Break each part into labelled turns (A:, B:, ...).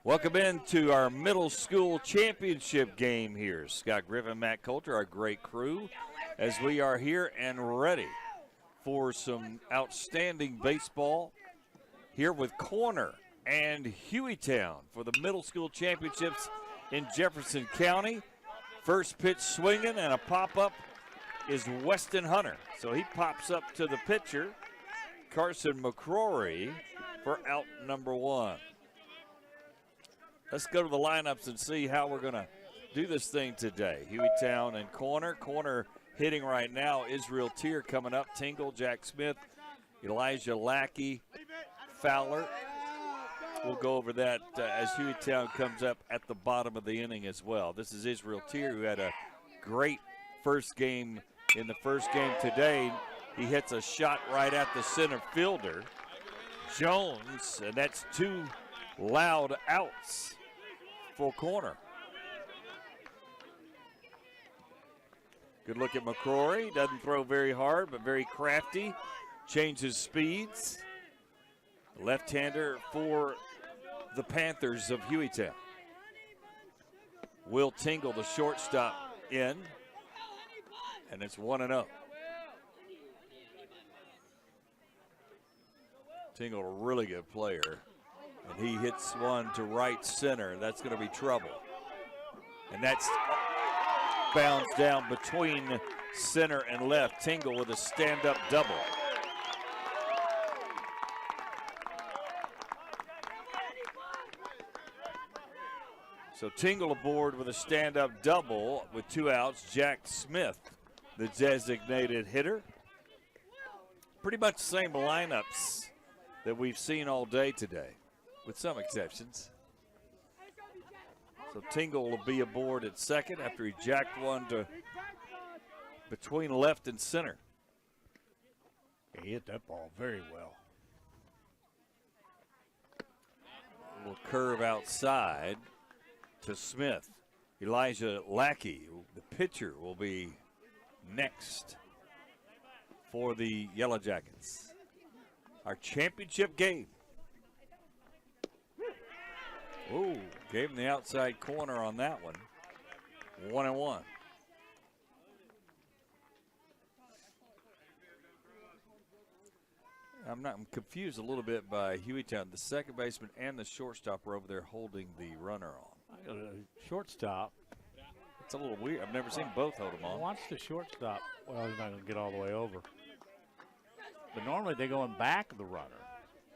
A: Welcome into our middle school championship game here. Scott Griffin, Matt Coulter, our great crew, as we are here and ready for some outstanding baseball here with Corner and Hueytown for the middle school championships in Jefferson County. First pitch swinging and a pop-up is Weston Hunter. So he pops up to the pitcher, Carson McCrory, for out number one. Let's go to the lineups and see how we're going to do this thing today. Hueytown and Corner. Corner hitting right now. Israel Tier coming up. Tingle, Jack Smith, Elijah Lackey, Fowler. We'll go over that as Hueytown comes up at the bottom of the inning as well. This is Israel Tier, who had a great first game in the first game today. He hits a shot right at the center fielder, Jones, and that's two loud outs for Corner. Good look at McCrory. Doesn't throw very hard, but very crafty. Changes speeds. Left-hander for the Panthers of Hueytown. Will Tingle, the shortstop, in. And it's 1-0. Tingle, a really good player. And he hits one to right center. That's going to be trouble. And that's bounced down between center and left. Tingle with a stand-up double. So Tingle aboard with a stand-up double with two outs. Jack Smith, the designated hitter. Pretty much the same lineups that we've seen all day today, with some exceptions. So Tingle will be aboard at second after he jacked one to between left and center.
B: He hit that ball very well.
A: A little curve outside to Smith. Elijah Lackey, the pitcher, will be next for the Yellow Jackets. Our championship game. Ooh, gave him the outside corner on that one. 1-1. I'm confused a little bit by Hueytown. The second baseman and the shortstop are over there holding the runner on.
B: Shortstop.
A: It's a little weird. I've never seen both hold them on.
B: Watch the shortstop. Well, he's not going to get all the way over. But normally they go in back of the runner.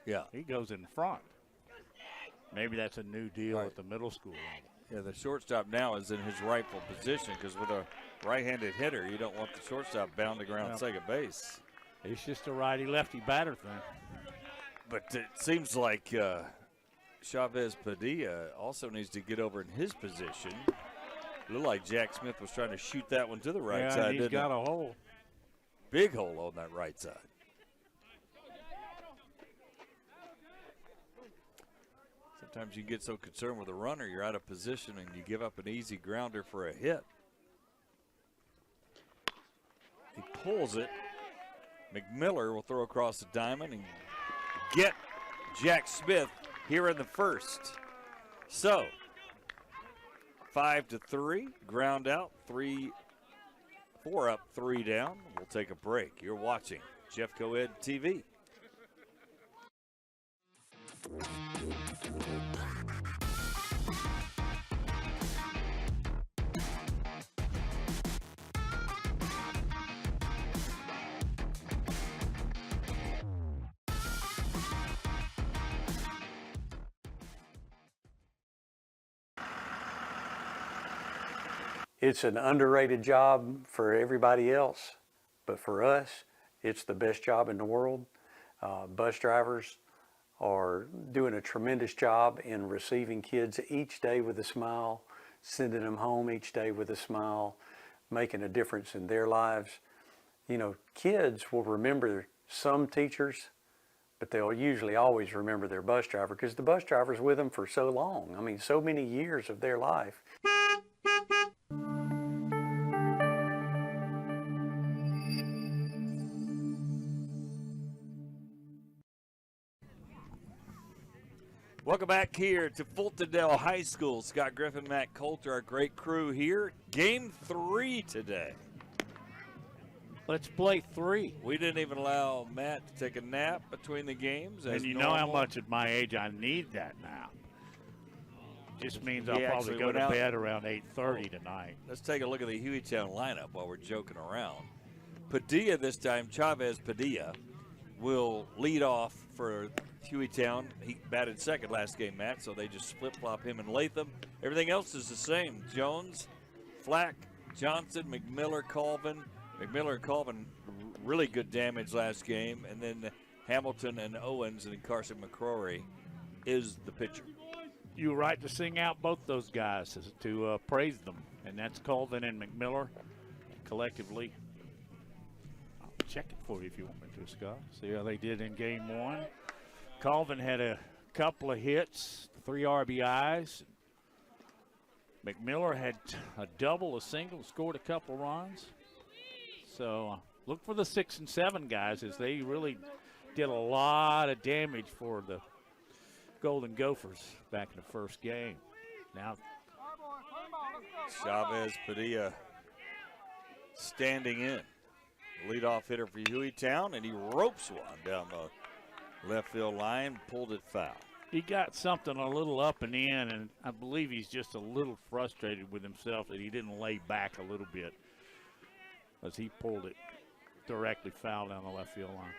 A: Yeah.
B: He goes in front. Maybe that's a new deal
A: Right.
B: at the middle school level.
A: Yeah, the shortstop now is in his rightful position because with a right-handed hitter, you don't want the shortstop bounding around second base.
B: It's just a righty-lefty batter thing.
A: But it seems like Chavez Padilla also needs to get over in his position. Looked like Jack Smith was trying to shoot that one to the right side.
B: He's got a hole.
A: Big hole on that right side. Sometimes you get so concerned with a runner, you're out of position and you give up an easy grounder for a hit. He pulls it. McMiller will throw across the diamond and get Jack Smith here in the first. So, 5-3, ground out, 4 up, 3 down. We'll take a break. You're watching Jeffco Ed TV.
C: It's an underrated job for everybody else, but for us, it's the best job in the world. Bus drivers are doing a tremendous job in receiving kids each day with a smile, sending them home each day with a smile, making a difference in their lives. You know, kids will remember some teachers, but they'll usually always remember their bus driver because the bus driver's with them for so long. I mean, so many years of their life.
A: Welcome back here to Fultondale High School. Scott Griffin, Matt Coulter, our great crew here. Game 3 today.
B: Let's play 3.
A: We didn't even allow Matt to take a nap between the games.
B: And you know how much at my age I need that now. Just means I'll probably go to bed around 8:30 tonight.
A: Let's take a look at the Hueytown lineup while we're joking around. Padilla this time, Chavez Padilla, will lead off for Hueytown. He batted second last game, Matt, so they just flip-flop him and Latham. Everything else is the same. Jones, Flack, Johnson, McMiller, Colvin. McMiller and Colvin, really good damage last game. And then Hamilton and Owens and Carson McCrory is the pitcher.
B: You were right to sing out both those guys, to praise them. And that's Colvin and McMiller collectively. I'll check it for you if you want me to, Scott. See how they did in game 1. Colvin had a couple of hits, 3 RBIs. McMiller had a double, a single, scored a couple runs. So look for the 6 and 7 guys, as they really did a lot of damage for the Golden Gophers back in the first game. Now
A: Chavez Padilla standing in. Leadoff hitter for Hueytown, and he ropes one down the left field line, pulled it foul.
B: He got something a little up and in, and I believe he's just a little frustrated with himself that he didn't lay back a little bit, as he pulled it directly foul down the left field line.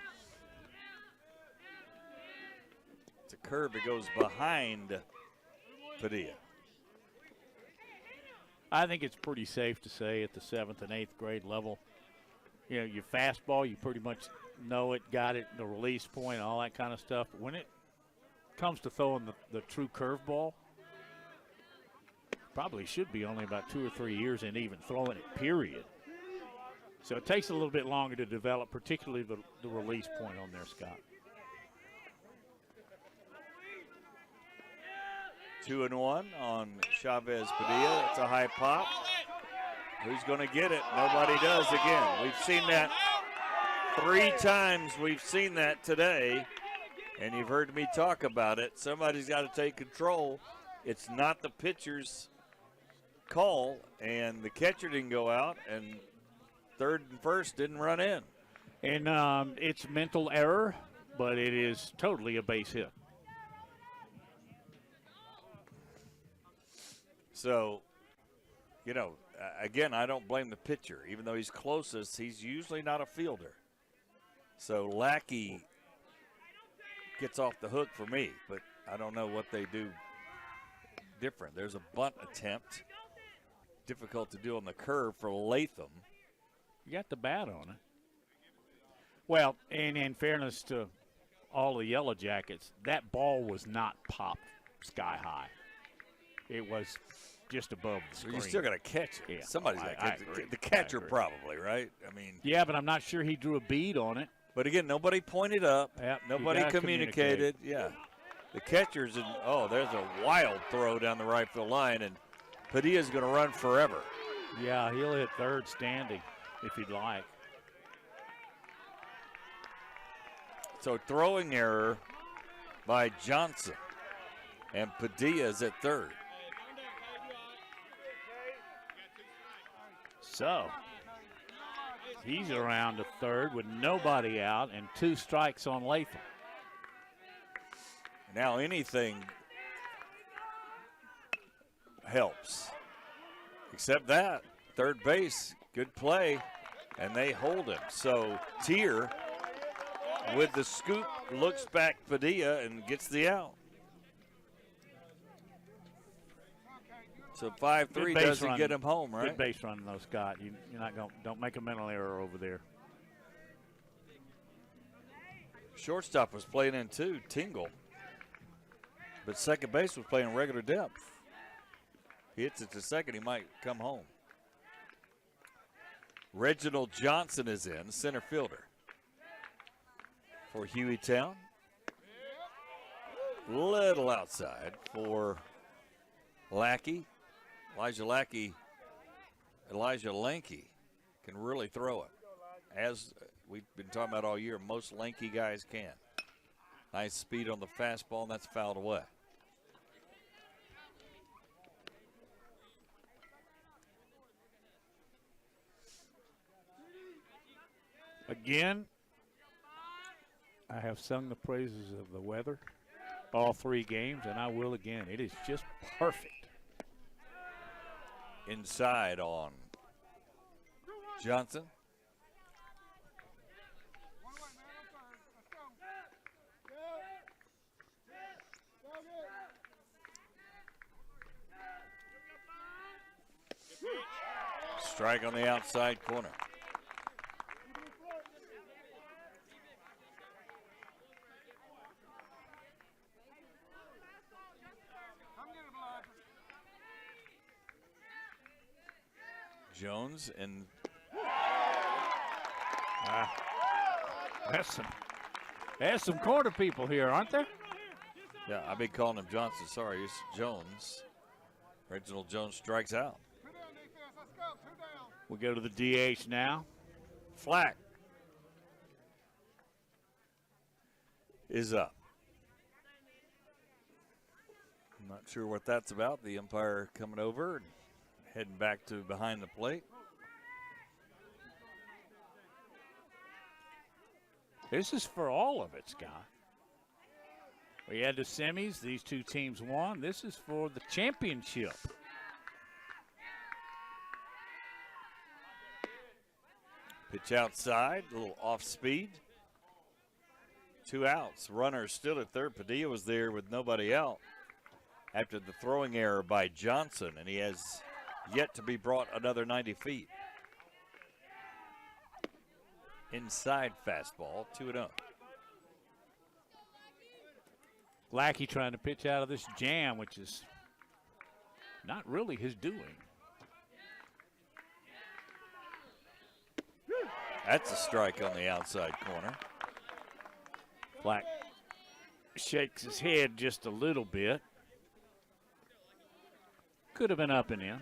A: It's a curve that goes behind Padilla.
B: I think it's pretty safe to say at the 7th and 8th grade level, you know, your fastball, you pretty much know it, got it, the release point, all that kind of stuff. But when it comes to throwing the true curveball, probably should be only about 2 or 3 years in even throwing it, period. So it takes a little bit longer to develop, particularly the release point on there, Scott.
A: 2-1 on Chavez Padilla. It's a high pop. Who's going to get it? Nobody does again. We've seen that 3 times. We've seen that today, and you've heard me talk about it. Somebody's got to take control. It's not the pitcher's call, and the catcher didn't go out, and third and first didn't run in.
B: And it's mental error, but it is totally a base hit.
A: So, you know, again, I don't blame the pitcher. Even though he's closest, he's usually not a fielder. So Lackey gets off the hook for me, but I don't know what they do different. There's a bunt attempt. Difficult to do on the curve for Latham.
B: You got the bat on it. Well, and in fairness to all the Yellow Jackets, that ball was not popped sky high. It was just above the screen.
A: You still got to catch it.
B: Yeah.
A: Somebody's got to catch it. The catcher probably, right? I mean.
B: Yeah, but I'm not sure he drew a bead on it.
A: But again, nobody pointed up.
B: Yep,
A: nobody communicated. Yeah. The catcher's in. Oh, there's a wild throw down the right field line, and Padilla's going to run forever.
B: Yeah, he'll hit third standing if he'd like.
A: So throwing error by Johnson, and Padilla's at third.
B: So he's around to third with nobody out and 2 strikes on Latham.
A: Now anything helps, except that third base, good play, and they hold him. So Tier with the scoop looks back Padilla and gets the out. So 5-3 doesn't get him home, right?
B: Good base running though, Scott. You're not going. Don't make a mental error over there.
A: Shortstop was playing in too, Tingle. But second base was playing regular depth. He hits it to second, he might come home. Reginald Johnson is in, center fielder for Hueytown. Little outside for Lackey. Elijah Lanky can really throw it. As we've been talking about all year, most lanky guys can. Nice speed on the fastball, and that's fouled away.
B: Again, I have sung the praises of the weather all 3 games, and I will again. It is just perfect.
A: Inside on Johnson. Strike on the outside corner. Jones and
B: there's some corner people here, aren't there?
A: yeah, I've been calling him Johnson. Sorry, it's Jones. Reginald Jones strikes out.
B: We go to the DH now.
A: Flack is up. I'm not sure what that's about. The umpire coming over and heading back to behind the plate.
B: This is for all of it, Scott. We had the semis. These 2 teams won. This is for the championship.
A: Pitch outside, a little off speed. 2 outs. Runner still at third. Padilla was there with nobody out after the throwing error by Johnson, and he has yet to be brought another 90 feet. Inside fastball, 2-0.
B: Lackey trying to pitch out of this jam, which is not really his doing.
A: That's a strike on the outside corner.
B: Black shakes his head just a little bit. Could have been up and in.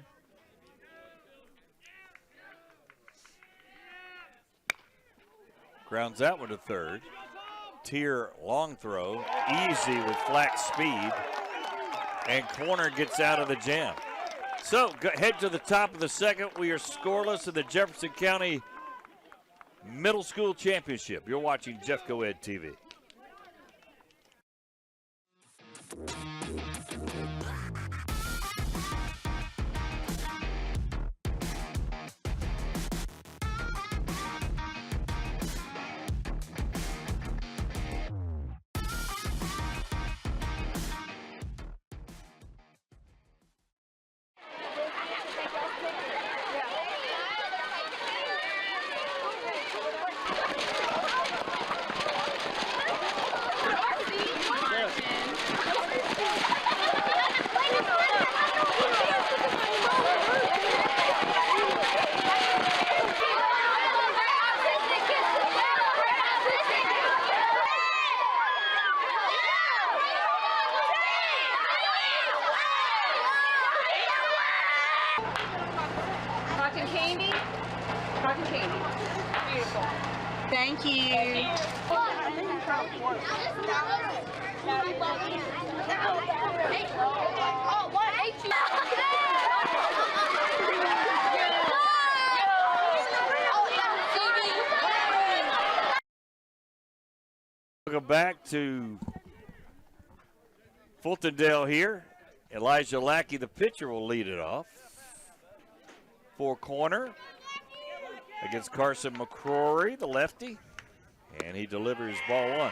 A: Grounds out with a third. Tier long throw, easy with Flack's speed, and corner gets out of the jam. So head to the top of the second. We are scoreless in the Jefferson County Middle School Championship. You're watching Jeffco Ed TV.
D: Cotton candy? Cotton candy. Beautiful. Thank you.
A: Welcome back to Fultondale here. Elijah Lackey, the pitcher, will lead it off. For corner against Carson McCrory, the lefty, and he delivers ball 1.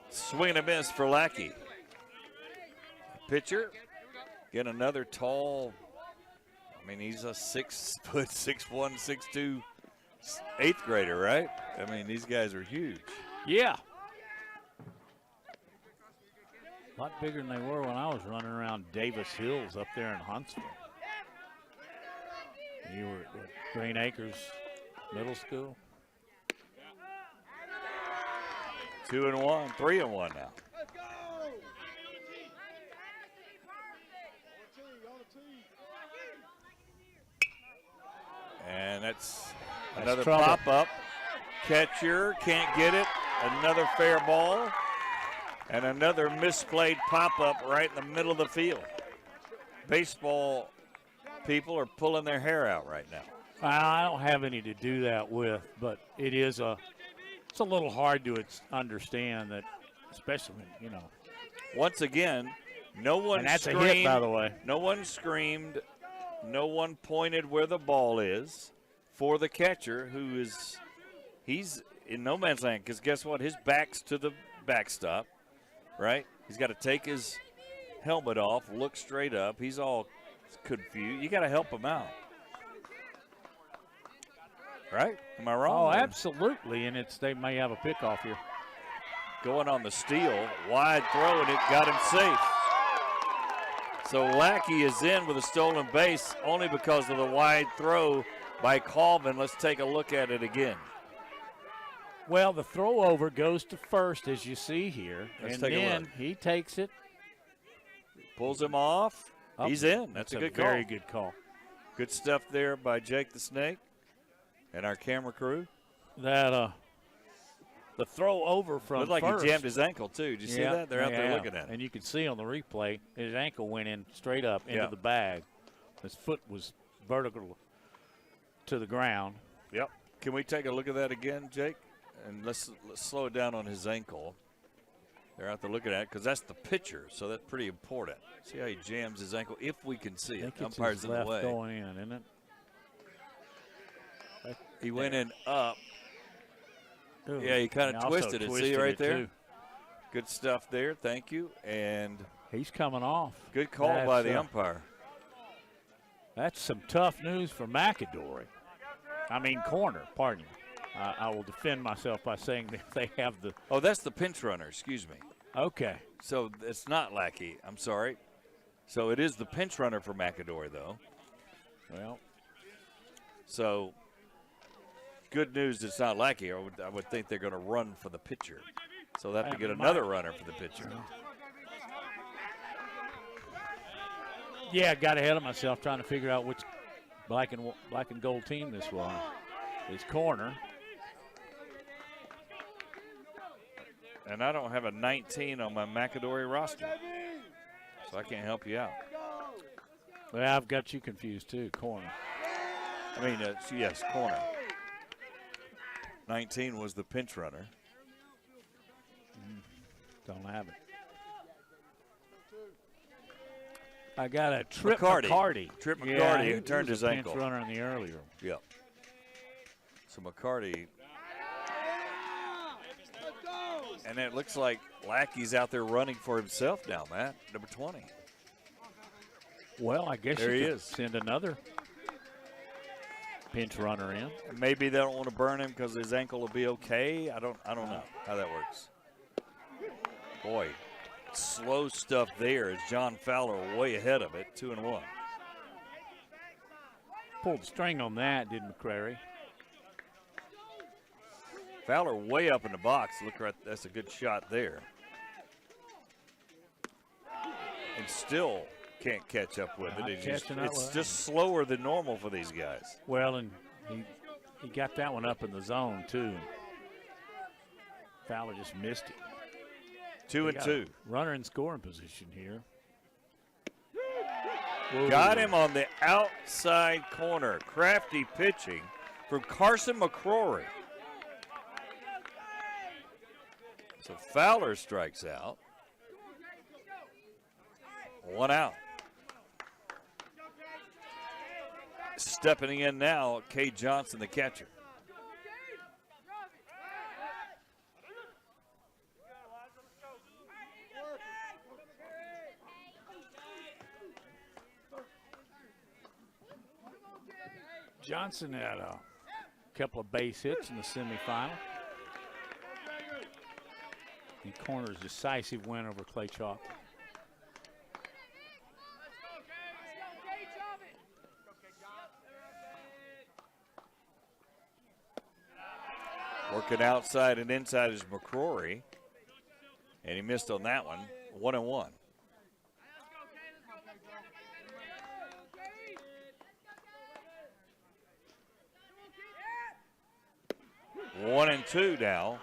A: Swing and a miss for Lackey. Pitcher, get another tall, I mean, he's a 6'6", 6'1", 6'2", 8th grader, right? I mean, these guys are huge.
B: Yeah. A lot bigger than they were when I was running around Davis Hills up there in Huntsville. You were at Green Acres Middle School.
A: 2-1, 3-1 now. And that's another pop up. Catcher can't get it. Another fair ball. And another misplayed pop-up right in the middle of the field. Baseball people are pulling their hair out right now.
B: I don't have any to do that with, but it's a little hard to understand that, especially when, you know.
A: Once again, no one
B: And that's
A: screamed.
B: a hit, by the way.
A: No one screamed. No one pointed where the ball is for the catcher, he's in no man's land, because guess what? His back's to the backstop, right? He's got to take his helmet off, look straight up. He's all confused. You got to help him out. Right? Am I wrong?
B: Oh, absolutely, and they may have a pickoff here.
A: Going on the steal, wide throw, and it got him safe. So Lackey is in with a stolen base only because of the wide throw by Colvin. Let's take a look at it again.
B: Well, the throw over goes to first, as you see here, and then he takes it.
A: Pulls him off. He's in. That's a good call.
B: Very good call.
A: Good stuff there by Jake the Snake and our camera crew.
B: That the throw over from
A: looked like
B: first.
A: He jammed his ankle, too. Did you see that? They're out there looking at it.
B: And you can see on the replay, his ankle went in straight up into the bag. His foot was vertical to the ground.
A: Yep. Can we take a look at that again, Jake? And let's slow it down on his ankle. They're out there looking at it because that's the pitcher, so that's pretty important. See how he jams his ankle, if we can see it. Umpire's in the way.
B: Going in, isn't it?
A: He went in up.
B: Ooh.
A: Yeah, he kind of twisted it. See right there?
B: Too.
A: Good stuff there. Thank you. And
B: he's coming off.
A: Good call by the umpire.
B: That's some tough news for McAdory. I mean, corner, pardon me. I will defend myself by saying that they have the.
A: Oh, that's the pinch runner. Excuse me.
B: Okay.
A: So it's not Lackey. I'm sorry. So it is the pinch runner for McAdory, though.
B: Well.
A: So good news it's not Lackey. I would think they're going to run for the pitcher. So they have to get another runner for the pitcher.
B: Yeah, I got ahead of myself trying to figure out which black and gold team this was. His corner.
A: And I don't have a 19 on my McAdory roster, so I can't help you out.
B: Well, I've got you confused too, corner.
A: I mean, yes, corner. 19 was the pinch runner.
B: Don't have it. I got a Trip
A: McCarty. Trip McCarty, who turned his ankle.
B: Pinch runner in the earlier.
A: Yep. So McCarty. And it looks like Lackey's out there running for himself now, Matt. Number 20.
B: Well, I guess
A: there
B: you
A: he
B: could
A: is.
B: Send another pinch runner in.
A: And maybe they don't want to burn him because his ankle will be okay. I don't know how that works. Boy, slow stuff there as John Fowler way ahead of it, 2-1.
B: Pulled the string on that, did McCrary.
A: Fowler way up in the box. Look right, that's a good shot there. And still can't catch up with it. It's just slower than normal for these guys.
B: Well, and he got that one up in the zone too. Fowler just missed it.
A: 2-2.
B: Runner in scoring position here.
A: Got him on the outside corner. Crafty pitching from Carson McCrory. So Fowler strikes out. 1 out. Stepping in now, Kay Johnson, the catcher.
B: Johnson had a couple of base hits in the semifinal. And corner's decisive win over Clay Chalk.
A: Working outside and inside is McCrory. And he missed on that one. 1-1. One and two now.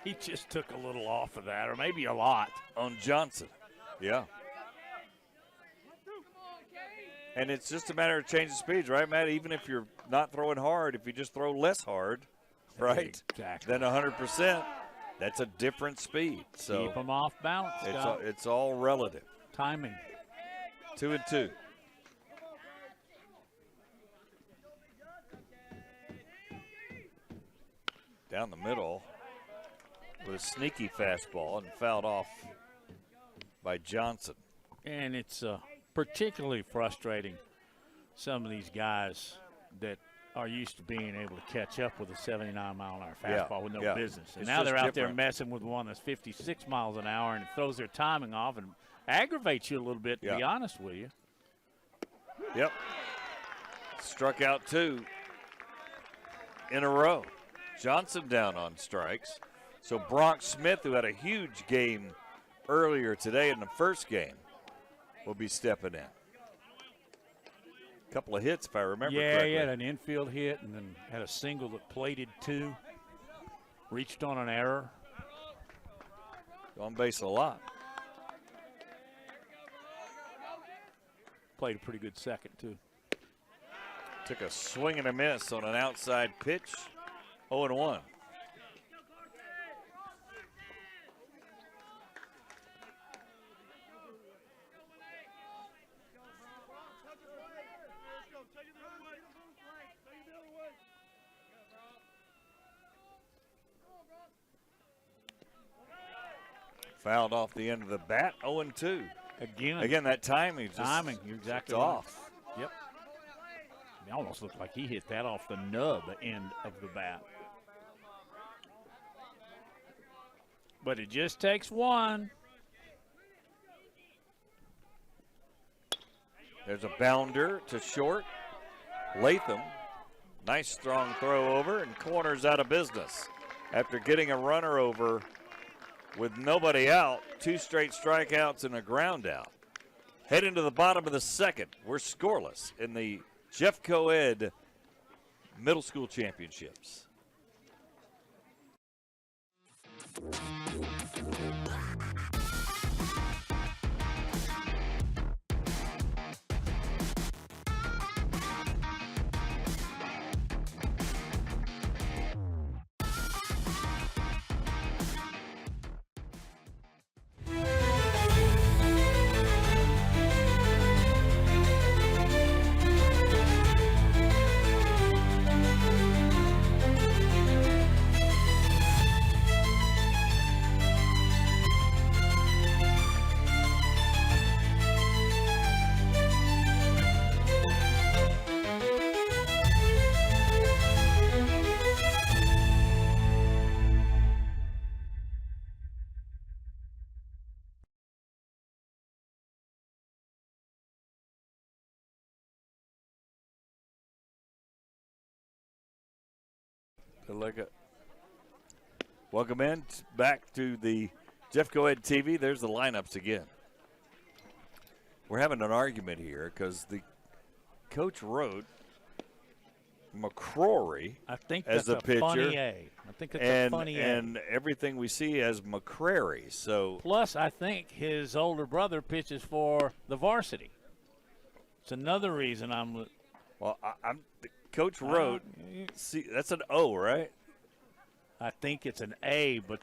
B: He just took a little off of that, or maybe a lot.
A: On Johnson. Yeah. And it's just a matter of changing speeds, right, Matt? Even if you're not throwing hard, if you just throw less hard, right,
B: exactly,
A: then 100%, that's a different speed. So
B: keep them off balance.
A: It's all relative.
B: Timing.
A: 2-2. Down the middle with a sneaky fastball and fouled off by Johnson.
B: And it's particularly frustrating, some of these guys that are used to being able to catch up with a 79-mile-an-hour fastball with no business. And now they're out there messing with one that's 56 miles an hour, and it throws their timing off and aggravates you a little bit, to be honest with you.
A: Yep. Struck out 2 in a row. Johnson down on strikes. So Bronx Smith, who had a huge game earlier today in the first game, will be stepping in. A couple of hits, if I remember correctly.
B: Yeah, he had an infield hit and then had a single that plated 2. Reached on an error.
A: On base a lot.
B: Played a pretty good second, too.
A: Took a swing and a miss on an outside pitch. 0-1. Fouled off the end of the bat. 0-2. Again, that timing just
B: you're exactly
A: off.
B: Yep. It almost looked like he hit that off the nub end of the bat. But it just takes one.
A: There's a bounder to short. Latham, nice strong throw over, and corners out of business. After getting a runner over with nobody out, 2 straight strikeouts and a ground out. Head into the bottom of the second. We're scoreless in the Jeff Co-Ed Middle School Championships. Welcome in back to the Jeff Co-Ed TV. There's the lineups again. We're having an argument here because the coach wrote McCrory as the pitcher.
B: Funny A. I think that's a funny A.
A: And everything we see as McCrary. So
B: plus, I think his older brother pitches for the varsity. It's another reason I'm.
A: Well, Coach wrote. See, that's an O, right?
B: I think it's an A, but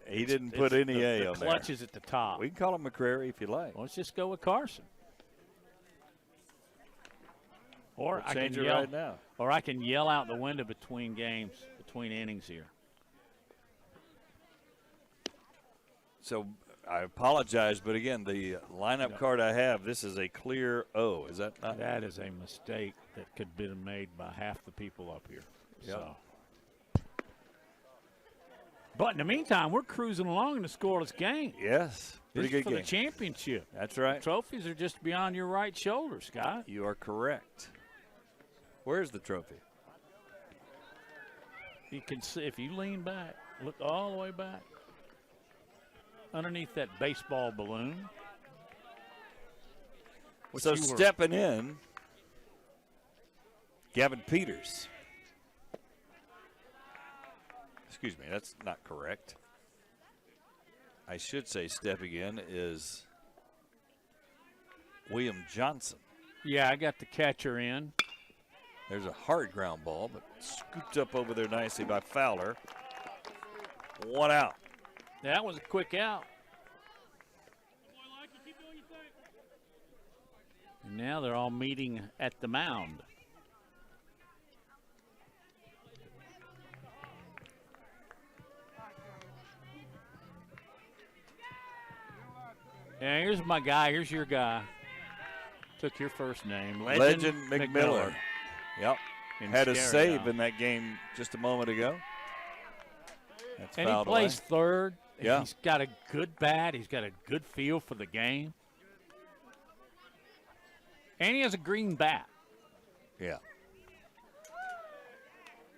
A: he didn't put any A on there.
B: The clutch is at the top.
A: We can call him McCrary if you like.
B: Well, let's just go with Carson. Or
A: I can yell right now.
B: Or I can yell out the window between games, between innings here.
A: So I apologize, but again, the lineup card I have, this is a clear O. Is that not?
B: That is a mistake that could have been made by half the people up here.
A: Yep.
B: So. But in the meantime, we're cruising along in a scoreless game.
A: Yes, pretty good
B: for
A: game.
B: The championship.
A: That's right.
B: The trophies are just beyond your right shoulder, Scott.
A: You are correct. Where's the trophy?
B: You can see if you lean back, look all the way back, underneath that baseball balloon.
A: So stepping in, Gavin Peters. excuse me, that's not correct. I should say stepping in is William Johnson.
B: Yeah, I got the catcher in.
A: There's a hard ground ball, but scooped up over there nicely by Fowler. 1 out.
B: That was a quick out. And now they're all meeting at the mound. Yeah, here's my guy. Here's your guy. Took your first name.
A: Legend McMillan. Yep.
B: In
A: Had a
B: stereo.
A: save in that game just a moment ago. That's
B: And he
A: fouled
B: plays
A: away.
B: third.
A: Yeah.
B: He's got a good bat. He's got a good feel for the game. And he has a green bat.
A: Yeah.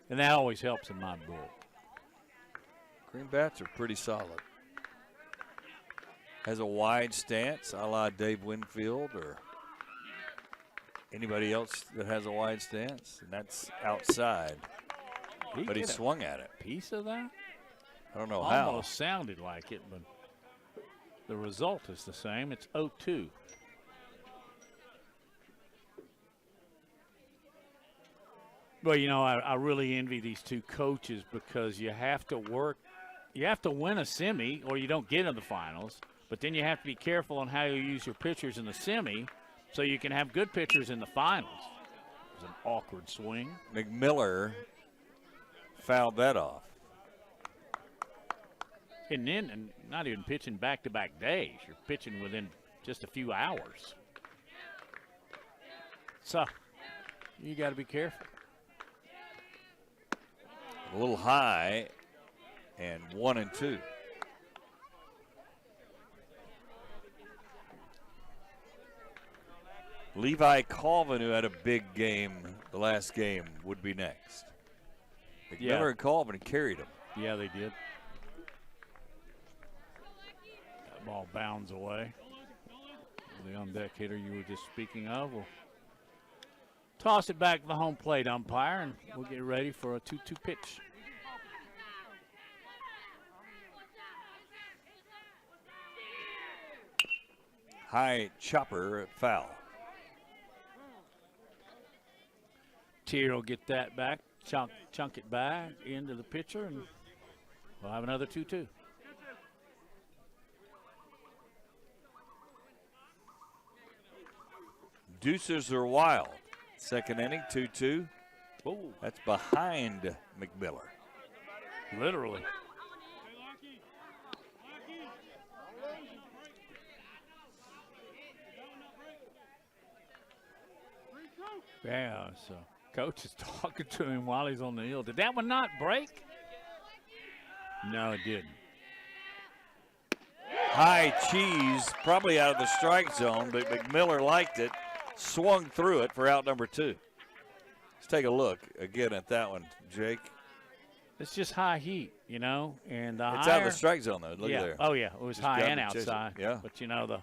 B: And that always helps in my book.
A: Green bats are pretty solid. Has a wide stance, a la Dave Winfield or anybody else that has a wide stance, and that's outside. But he swung at it.
B: Piece of that?
A: I don't know how.
B: Almost sounded like it, but the result is the same. It's 0-2. Well, you know, I really envy these two coaches because you have to work. You have to win a semi or you don't get in the finals. But then you have to be careful on how you use your pitchers in the semi so you can have good pitchers in the finals. It was an awkward swing.
A: McMillan fouled that off.
B: And then, and not even pitching back-to-back days. You're pitching within just a few hours. So, you got to be careful.
A: A little high, and 1-2. Levi Colvin, who had a big game the last game, would be next. McMillan and Colvin carried him.
B: Yeah, they did. That ball bounds away. The on-deck hitter you were just speaking of will toss it back to the home plate umpire, and we'll get ready for a 2-2 pitch.
A: High chopper at foul.
B: Tier will get that back, chunk it back into the pitcher, and we'll have another 2-2.
A: Deuces are wild. Second inning, 2-2. Oh, that's behind McMillan.
B: Literally. Yeah, so coach is talking to him while he's on the hill. Did that one not break? No, it didn't.
A: High cheese, probably out of the strike zone, but McMillan liked it, swung through it for out number 2. Let's take a look again at that one, Jake.
B: It's just high heat, you know, and
A: It's out of the strike zone, though. Look there.
B: Oh, yeah, it was
A: Just
B: high
A: grabbed
B: and
A: and chased it.
B: outside.
A: Yeah.
B: But, you know,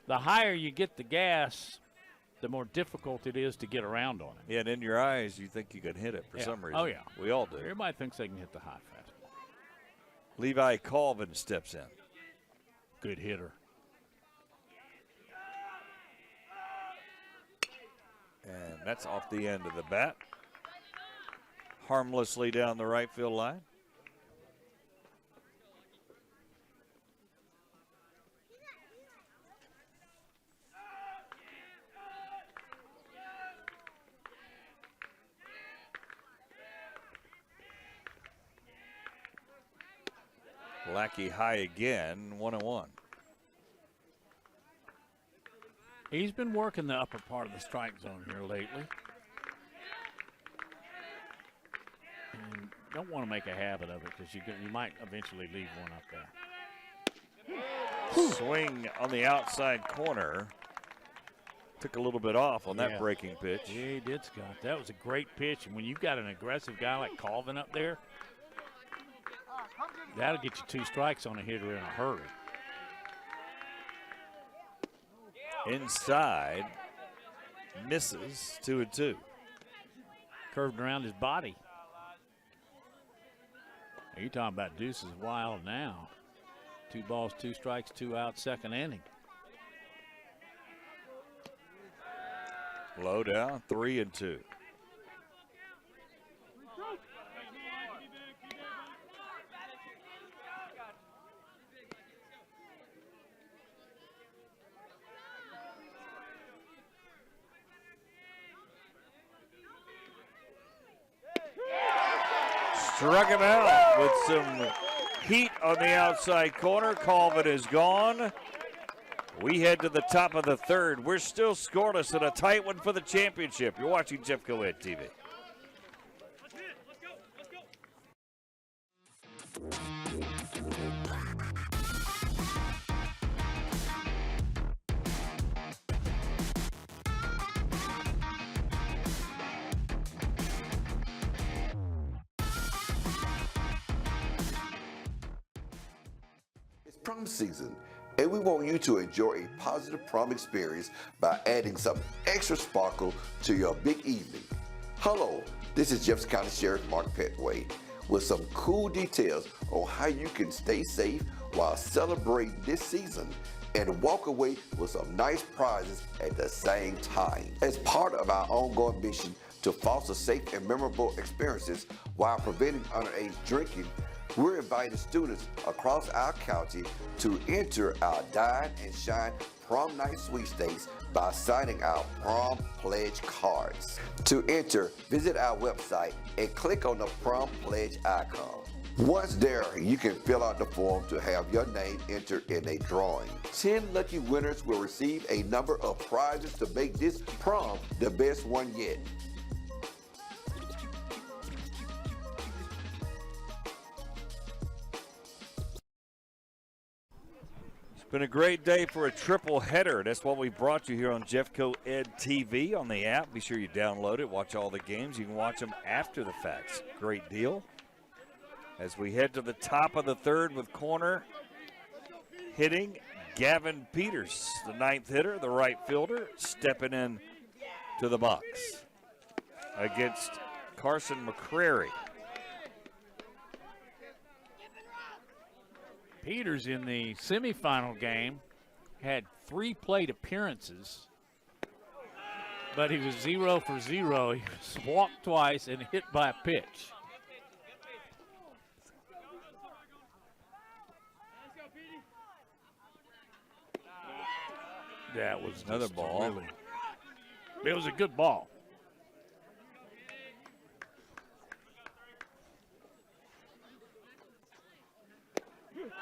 B: the higher you get the gas, the more difficult it is to get around on it.
A: Yeah, and in your eyes, you think you can hit it for some reason.
B: Oh, yeah.
A: We all do.
B: Everybody thinks they can hit the high fastball.
A: Levi Colvin steps in.
B: Good hitter.
A: And that's off the end of the bat. Harmlessly down the right field line. Lackey high again, 1-1.
B: He's been working the upper part of the strike zone here lately. And don't want to make a habit of it because you might eventually leave one up there.
A: Swing on the outside corner. Took a little bit off on that
B: Yeah.
A: breaking pitch.
B: Yeah, he did, Scott. That was a great pitch. And when you've got an aggressive guy like Colvin up there, that'll get you 2 strikes on a hitter in a hurry.
A: Inside, misses, 2-2.
B: Curved around his body. You're talking about Deuce is wild now. 2 balls, 2 strikes, 2 outs, second inning.
A: Low down, 3-2. Struck him out with some heat on the outside corner. Colvin is gone. We head to the top of the third. We're still scoreless and a tight one for the championship. You're watching Jeffco Ed TV.
E: It's prom season, and we want you to enjoy a positive prom experience by adding some extra sparkle to your big evening. Hello, this is Jefferson County Sheriff Mark Petway with some cool details on how you can stay safe while celebrating this season and walk away with some nice prizes at the same time. As part of our ongoing mission to foster safe and memorable experiences while preventing underage drinking, we're inviting students across our county to enter our Dine and Shine Prom Night Sweepstakes by signing our Prom Pledge cards. To enter, visit our website and click on the Prom Pledge icon. Once there, you can fill out the form to have your name entered in a drawing. 10 lucky winners will receive a number of prizes to make this prom the best one yet.
A: Been a great day for a triple header. That's what we brought you here on Jeffco Ed TV on the app. Be sure you download it, watch all the games. You can watch them after the facts. Great deal. As we head to the top of the third with corner hitting Gavin Peters, the 9th hitter, the right fielder, stepping in to the box against Carson McCrary.
B: Peters in the semifinal game had 3 plate appearances, but he was 0 for 0. He was walked twice and hit by a pitch. That was
A: another ball.
B: Really, it was a good ball.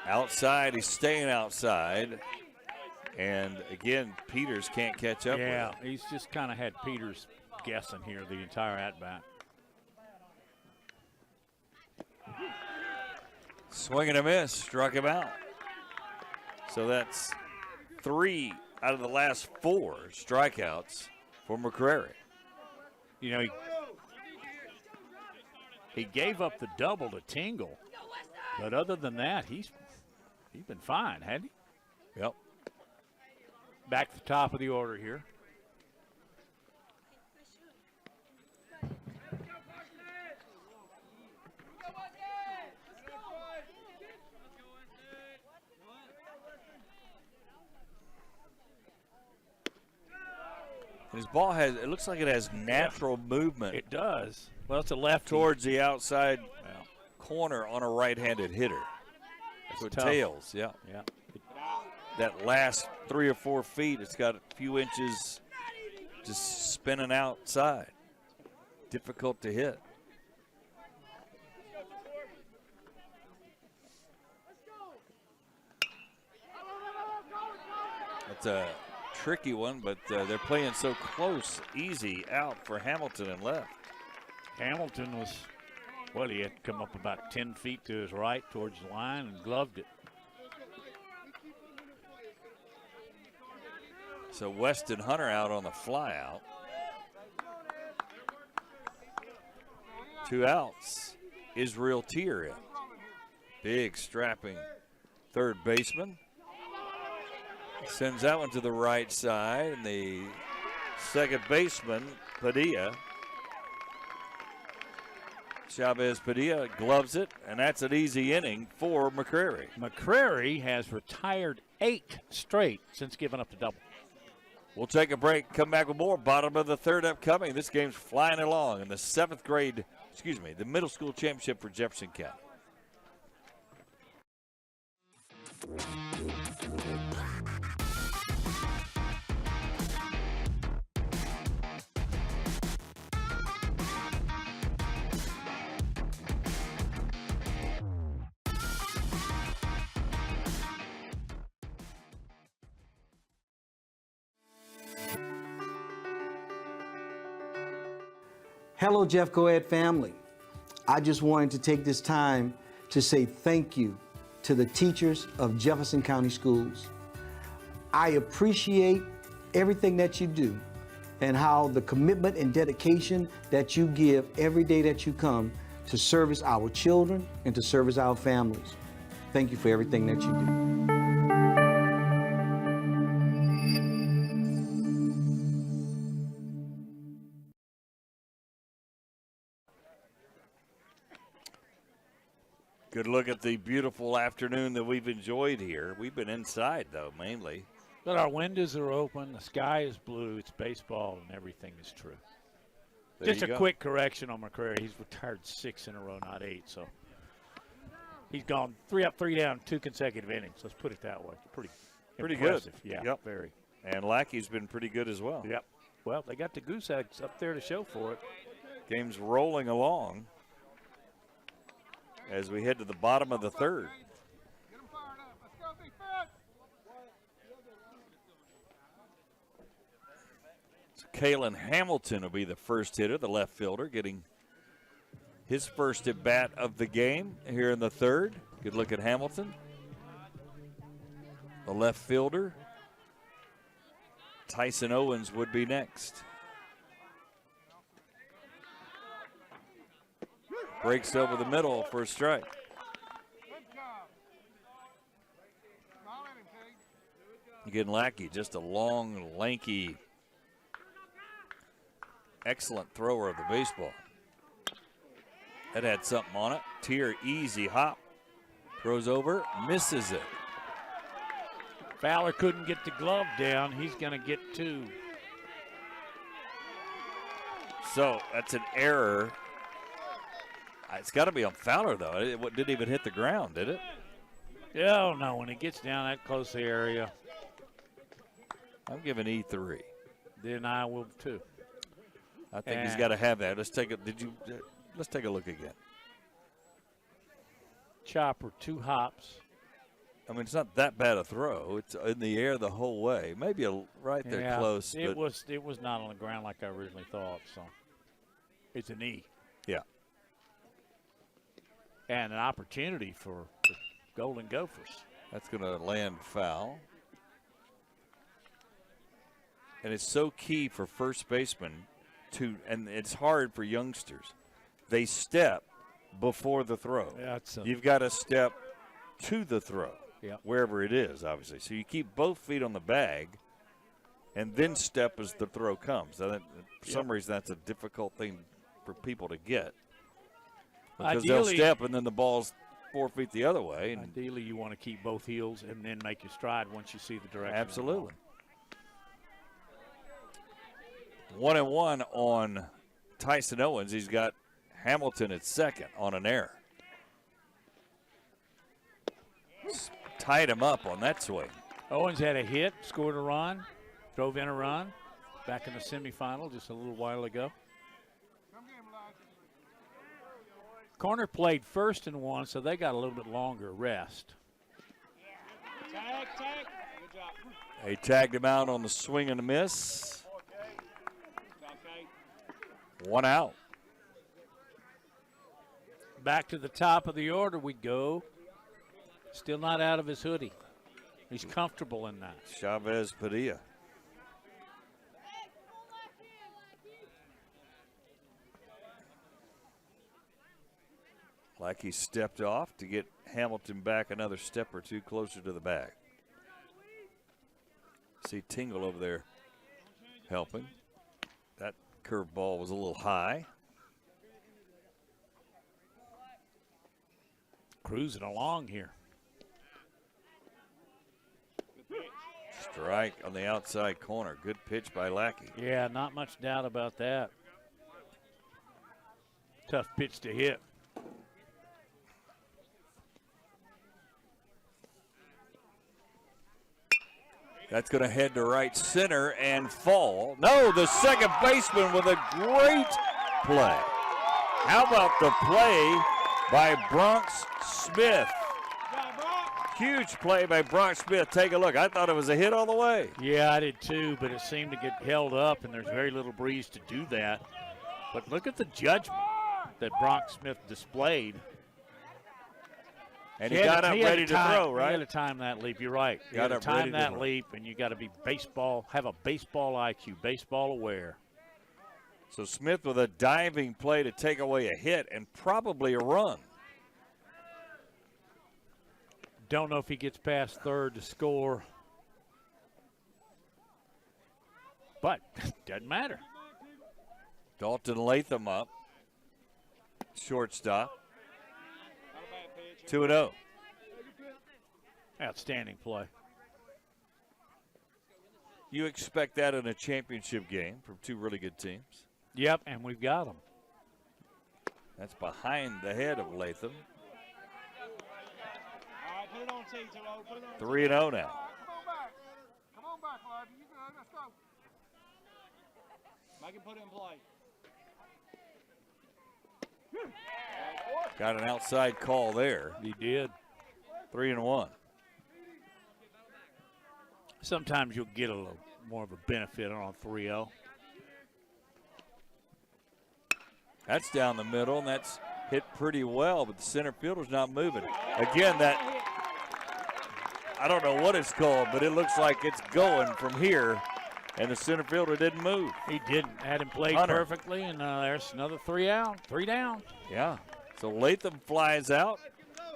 A: Outside, he's staying outside. And again, Peters can't catch up with him.
B: He's just kind of had Peters guessing here the entire at-bat.
A: Swing and a miss, struck him out. So that's 3 out of the last 4 strikeouts for McCrary.
B: You know, he gave up the double to Tingle, but other than that, he's been fine, hadn't he?
A: Yep.
B: Back to the top of the order here.
A: And his ball has, it looks like it has natural movement.
B: It does. Well, it's a left
A: towards the outside corner on a right-handed hitter. That's what tails, yeah. That last 3 or 4 feet, it's got a few inches just spinning outside. Difficult to hit. That's a tricky one, but they're playing so close. Easy out for Hamilton and left.
B: Hamilton was, well, he had to come up about 10 feet to his right towards the line and gloved it.
A: So Weston Hunter out on the fly out. 2 outs. Israel Tier in. Big strapping third baseman. Sends that one to the right side, and the second baseman, Padilla, Chavez Padilla gloves it, and that's an easy inning for McCrary.
B: McCrary has retired 8 straight since giving up the double.
A: We'll take a break, come back with more. Bottom of the third upcoming. This game's flying along in the middle school championship for Jefferson County.
F: Hello, Jeff Coed family. I just wanted to take this time to say thank you to the teachers of Jefferson County Schools. I appreciate everything that you do and how the commitment and dedication that you give every day that you come to service our children and to service our families. Thank you for everything that you do.
A: Good look at the beautiful afternoon that we've enjoyed here. We've been inside, though, mainly.
B: But our windows are open. The sky is blue. It's baseball, and everything is true.
A: There
B: Just a quick correction on McCrary. He's retired 6 in a row, not 8. So he's gone 3 up, 3 down, 2 consecutive innings. Let's put it that way. Pretty impressive.
A: Good.
B: Yeah,
A: yep.
B: Very.
A: And Lackey's been pretty good as well.
B: Yep. Well, they got the goose eggs up there to show for it.
A: Game's rolling along as we head to the bottom of the third. So Kalen Hamilton will be the first hitter, the left fielder, getting his first at bat of the game here in the third. Good look at Hamilton. The left fielder, Tyson Owens, would be next. Breaks over the middle for a strike. Again, Lackey, just a long, lanky, excellent thrower of the baseball. That had something on it. Tier, easy hop. Throws over, misses it.
B: Fowler couldn't get the glove down. He's going to get 2.
A: So that's an error. It's got to be on Fowler, though. It didn't even hit the ground, did it?
B: Oh, no. When it gets down that close to the area,
A: I'm giving E3.
B: then I will too.
A: I think he's got to have that. Let's take a look again.
B: Chopper, 2 hops.
A: I mean, it's not that bad a throw. It's in the air the whole way. Maybe right there close.
B: It was not on the ground like I originally thought. So it's an E.
A: Yeah.
B: And an opportunity for the Golden Gophers.
A: That's going to land foul. And it's so key for first baseman and it's hard for youngsters. They step before the throw.
B: Yeah,
A: you've got to step to the throw,
B: wherever
A: it is, obviously. So you keep both feet on the bag and then step as the throw comes. For some reason, that's a difficult thing for people to get. Because they'll step and then the ball's 4 feet the other way. And
B: ideally, you want to keep both heels and then make your stride once you see the direction.
A: Absolutely. 1-1 on Tyson Owens. He's got Hamilton at second on an error. Tied him up on that swing.
B: Owens had a hit, scored a run, drove in a run back in the semifinal just a little while ago. Corner played 1st and 1, so they got a little bit longer rest.
G: Tag. Good job.
A: They tagged him out on the swing and a miss. 1 out.
B: Back to the top of the order we go. Still not out of his hoodie. He's comfortable in that.
A: Chavez Padilla. Like he stepped off to get Hamilton back another step or 2 closer to the bag. See Tingle over there helping. That curveball was a little high.
B: cruising along here.
A: Strike on the outside corner. Good pitch by Lackey.
B: Yeah, not much doubt about that. Tough pitch to hit.
A: That's going to head to right center and fall. No, the second baseman with a great play. How about the play by Bronx Smith? Huge play by Bronx Smith. Take a look. I thought it was a hit all the way.
B: Yeah, I did too, but it seemed to get held up, and there's very little breeze to do that. But look at the judgment that Bronx Smith displayed.
A: And he got up ready to throw, right?
B: You got to time that leap. You're right. You got to time that leap, and you got to be have a baseball IQ, baseball aware.
A: So Smith with a diving play to take away a hit and probably a run.
B: Don't know if he gets past third to score, but doesn't matter.
A: Dalton Latham up, shortstop. 2-0.
B: Outstanding play.
A: You expect that in a championship game from two really good teams.
B: Yep, and we've got them.
A: That's behind the head of Latham. 3-0 now.
G: Come on back, love. You good? Let's go. Make him put it in play.
A: Got an outside call there.
B: He did.
A: 3-1.
B: Sometimes you'll get a little more of a benefit on a 3-0.
A: That's down the middle, and that's hit pretty well, but the center fielder's not moving. Again, that, I don't know what it's called, but it looks like it's going from here, and the center fielder didn't move.
B: He didn't. Had him played perfectly, and there's another 3 out, 3 down.
A: Yeah, so Latham flies out,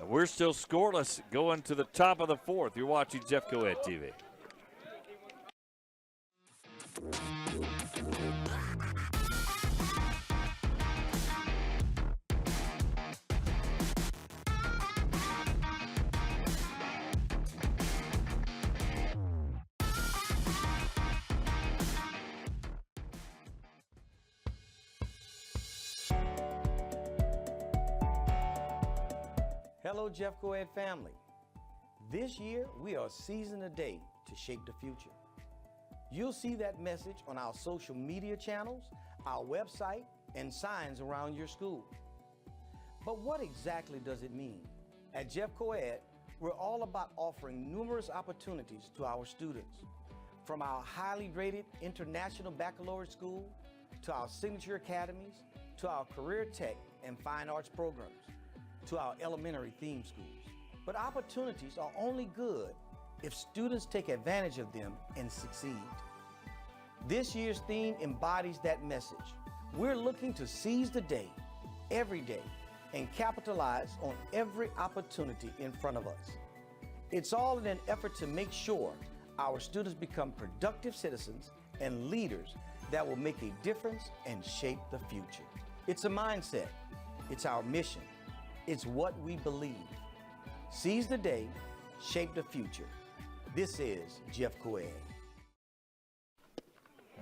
A: and we're still scoreless going to the top of the fourth. You're watching Jeff Coed TV.
F: Hello, Jeff Coed family. This year, we are seizing the day to shape the future. You'll see that message on our social media channels, our website, and signs around your school. But what exactly does it mean? At Jeff Coed, we're all about offering numerous opportunities to our students. From our highly rated international baccalaureate school, to our signature academies, to our career tech and fine arts programs, to our elementary theme schools. But opportunities are only good if students take advantage of them and succeed. This year's theme embodies that message. We're looking to seize the day, every day, and capitalize on every opportunity in front of us. It's all in an effort to make sure our students become productive citizens and leaders that will make a difference and shape the future. It's a mindset. It's our mission. It's what we believe. Seize the day, shape the future. This is Jeff Coed.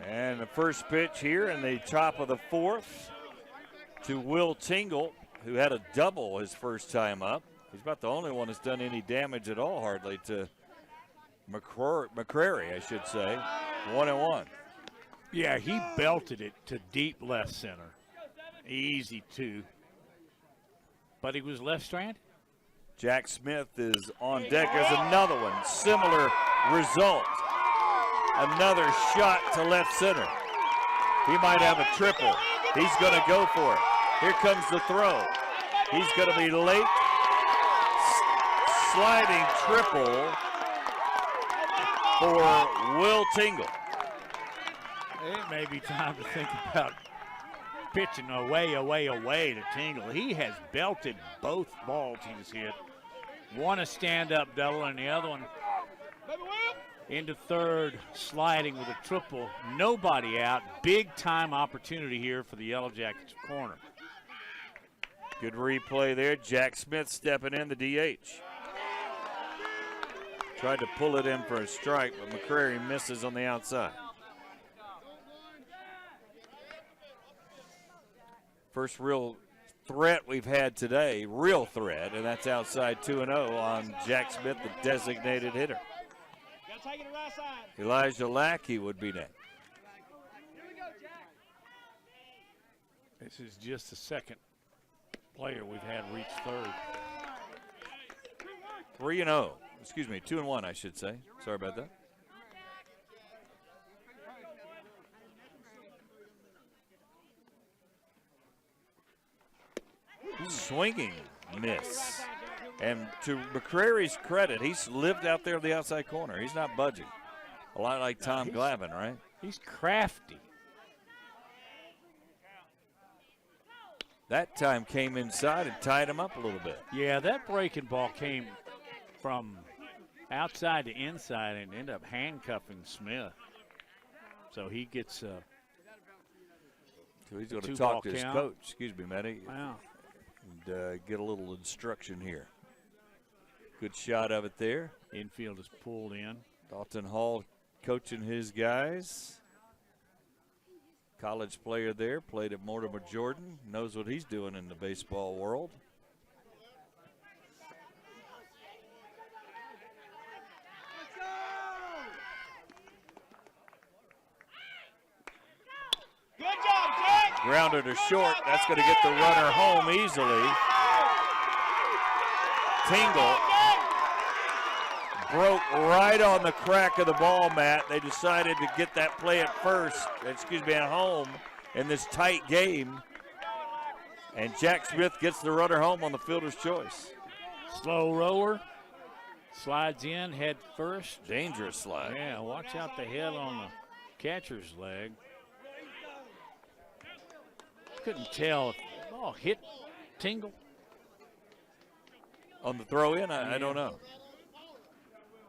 A: And the first pitch here in the top of the fourth to Will Tingle, who had a double his first time up. He's about the only one that's done any damage at all, hardly, to McCrary, I should say. 1-1.
B: Yeah, he belted it to deep left center. Easy, too. But he was left stranded.
A: Jack Smith is on deck. There's another one. Similar result. Another shot to left center. He might have a triple. He's going to go for it. Here comes the throw. He's going to be late. Sliding triple for Will Tingle.
B: It may be time to think about pitching away to Tingle. He has belted both balls he's hit. One a stand-up double and the other one into third, sliding with a triple. Nobody out. Big-time opportunity here for the Yellow Jackets corner.
A: Good replay there. Jack Smith stepping in, the DH. Tried to pull it in for a strike, but McCrary misses on the outside. First real threat we've had today, real threat, and that's outside 2-0 on Jack Smith, the designated hitter. Elijah Lackey would be next.
B: This is just the second player we've had reach third.
A: 3-0. Excuse me, 2-1, I should say. Sorry about that. Swinging miss. And to McCrary's credit, he's lived out there in the outside corner. He's not budging. A lot like Tom Glavine, right?
B: He's crafty.
A: That time came inside and tied him up a little bit.
B: Yeah, that breaking ball came from outside to inside and ended up handcuffing Smith. So he gets
A: So he's going to talk to his coach. Excuse me, Matty.
B: Wow.
A: And get a little instruction here. Good shot of it there.
B: Infield is pulled in.
A: Dalton Hall coaching his guys. College player there, played at Mortimer Jordan, knows what he's doing in the baseball world.
G: Good job, Jack.
A: Grounder to short. That's going to get the runner home easily. Tingle broke right on the crack of the ball mat. They decided to get that play at home in this tight game. And Jack Smith gets the runner home on the fielder's choice.
B: Slow roller. Slides in head first.
A: Dangerous slide.
B: Yeah, watch out the head on the catcher's leg. Couldn't tell if the ball hit Tingle.
A: On the throw in, I don't know.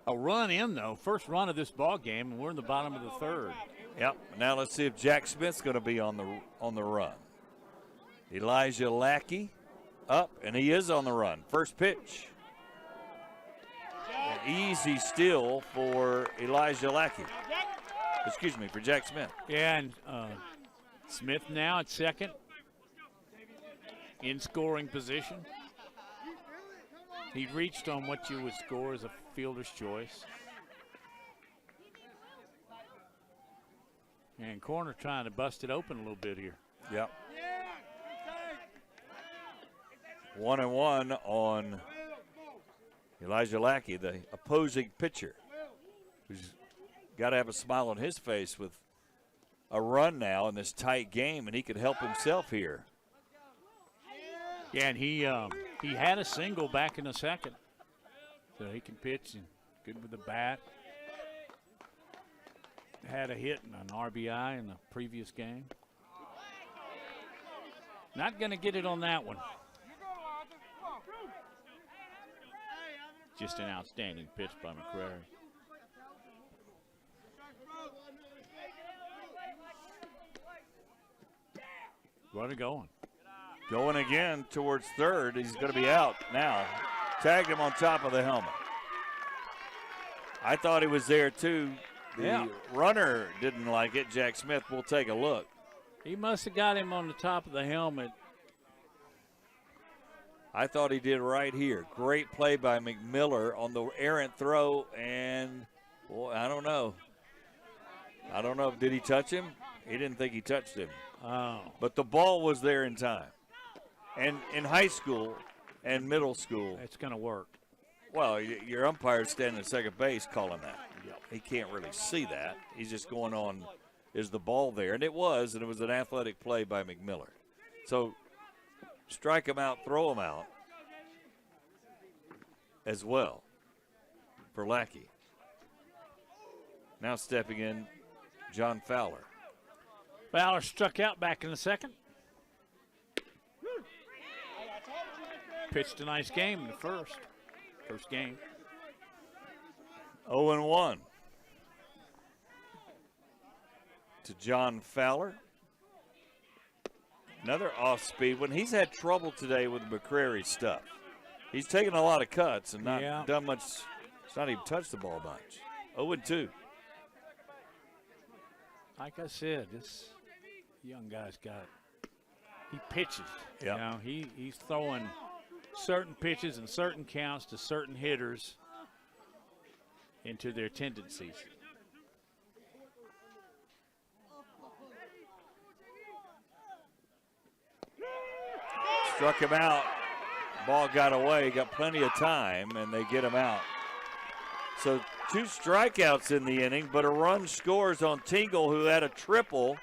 B: A run in, though. First run of this ball game, and we're in the bottom of the third.
A: Yep. Now let's see if Jack Smith's going to be on the run. Elijah Lackey up, and he is on the run. First pitch. An easy steal for Elijah Lackey. Excuse me, for Jack Smith.
B: Yeah, and Smith now at second. In scoring position. He reached on what you would score as a fielder's choice. And corner trying to bust it open a little bit here.
A: Yep. 1-1 on Elijah Lackey, the opposing pitcher, who's got to have a smile on his face with a run now in this tight game, and he could help himself here.
B: Yeah, and he had a single back in the second, so he can pitch and good with the bat. Had a hit and an RBI in the previous game. Not going to get it on that one. Just an outstanding pitch by McCrary. Runner going.
A: Going again towards third. He's going to be out now. Tagged him on top of the helmet. I thought he was there too. The runner didn't like it. Jack Smith will take a look.
B: He must have got him on the top of the helmet.
A: I thought he did right here. Great play by McMiller on the errant throw, and boy, I don't know. Did he touch him? He didn't think he touched him.
B: Oh.
A: But the ball was there in time. And in high school and middle school,
B: It's going to work.
A: well, your umpire's standing at second base calling that. He can't really see that. He's just going on, is the ball there? And it was an athletic play by McMiller. So strike him out, throw him out as well for Lackey. Now stepping in, John Fowler.
B: Fowler struck out back in the second. Pitched a nice game in the first game.
A: 0-1 to John Fowler. Another off-speed one. He's had trouble today with McCrary's stuff. He's taken a lot of cuts and not done much. It's not even touched the ball much. 0-2.
B: Like I said, this young guy's he pitches.
A: Yeah.
B: You know, he's throwing certain pitches and certain counts to certain hitters into their tendencies.
A: Struck him out. Ball got away. Got plenty of time, and they get him out. So 2 strikeouts in the inning, but a run scores on Tingle, who had a triple,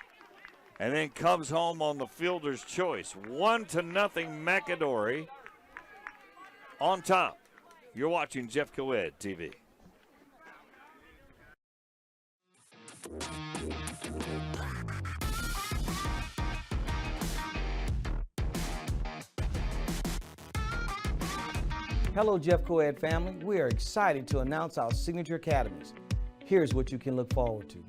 A: and then comes home on the fielder's choice. 1-0 McAdory on top. You're watching Jeff Coed TV.
F: Hello, Jeff Coed family. We are excited to announce our signature academies. Here's what you can look forward to.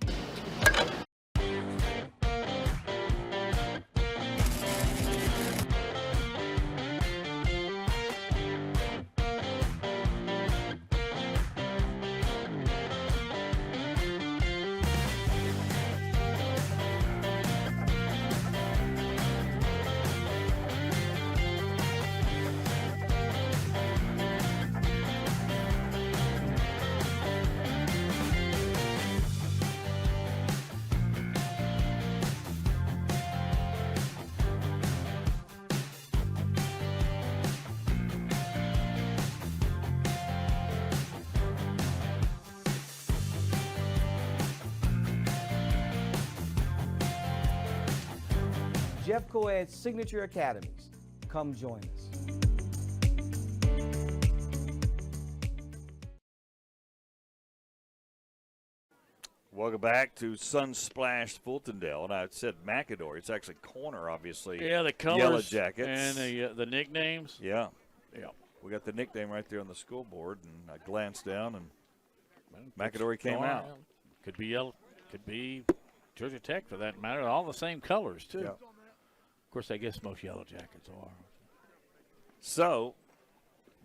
F: Jeff Coed's signature academies. Come join us.
A: Welcome back to Sunsplash Fultondale. And I said McAdory. It's actually corner, obviously.
B: Yeah, the colors
A: Yellow Jackets.
B: and the nicknames.
A: Yeah.
B: Yeah.
A: We got the nickname right there on the scoreboard, and I glanced down, and McAdory came out.
B: Could be yellow. Could be Georgia Tech for that matter. All the same colors, too.
A: Yeah.
B: Of course, I guess most Yellow Jackets are.
A: So,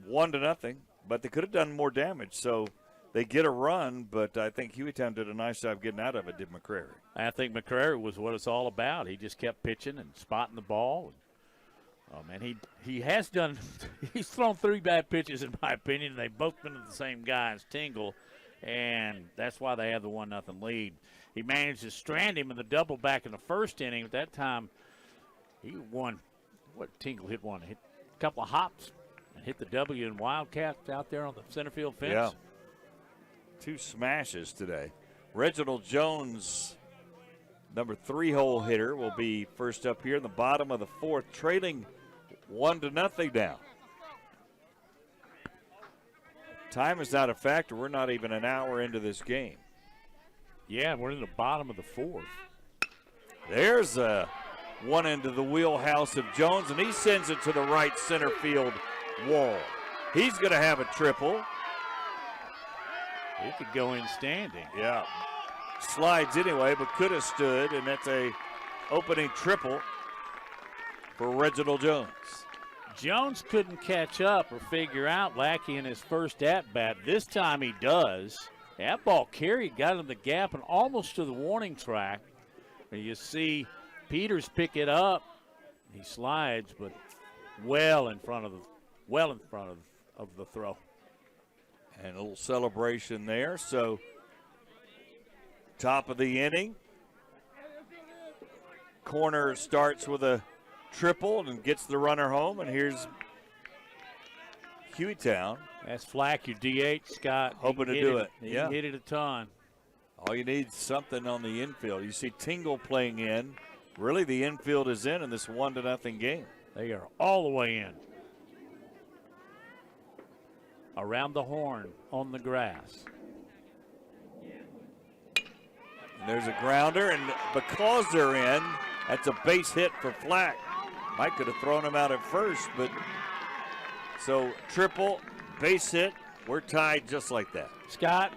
A: 1-0, but they could have done more damage. So, they get a run, but I think Hueytown did a nice job getting out of it, did McCrary.
B: I think McCrary was what it's all about. He just kept pitching and spotting the ball. Oh, man, he has done – he's thrown 3 bad pitches, in my opinion. They've both been to the same guy as Tingle, and that's why they have the 1-0 lead. He managed to strand him in the double back in the first inning. At that time, he won – what, Tingle hit one? Hit a couple of hops and hit the W in Wildcats out there on the center field fence.
A: Yeah. 2 smashes today. Reginald Jones, number 3-hole hitter, will be first up here in the bottom of the 4th, trailing 1-0 down. Time is not a factor. We're not even an hour into this game.
B: Yeah, we're in the bottom of the 4th.
A: There's one into the wheelhouse of Jones, and he sends it to the right center field wall. He's going to have a triple.
B: He could go in standing.
A: Yeah. Slides anyway, but could have stood, and that's a opening triple for Reginald Jones.
B: Jones couldn't catch up or figure out Lackey in his first at-bat. This time he does. That ball carried, got in the gap and almost to the warning track. And you see Peters pick it up. He slides, but well in front of the throw.
A: And a little celebration there. So, top of the inning. Corner starts with a triple and gets the runner home. And here's Hueytown.
B: That's Flack, your DH, Scott.
A: Hoping to do it.
B: He hit it a ton.
A: All you need is something on the infield. You see Tingle playing in. Really, the infield is in this 1-0 game.
B: They are all the way in. Around the horn on the grass.
A: And there's a grounder, and because they're in, that's a base hit for Flack. Mike could have thrown him out at first, but so triple, base hit, we're tied just like that.
B: Scott,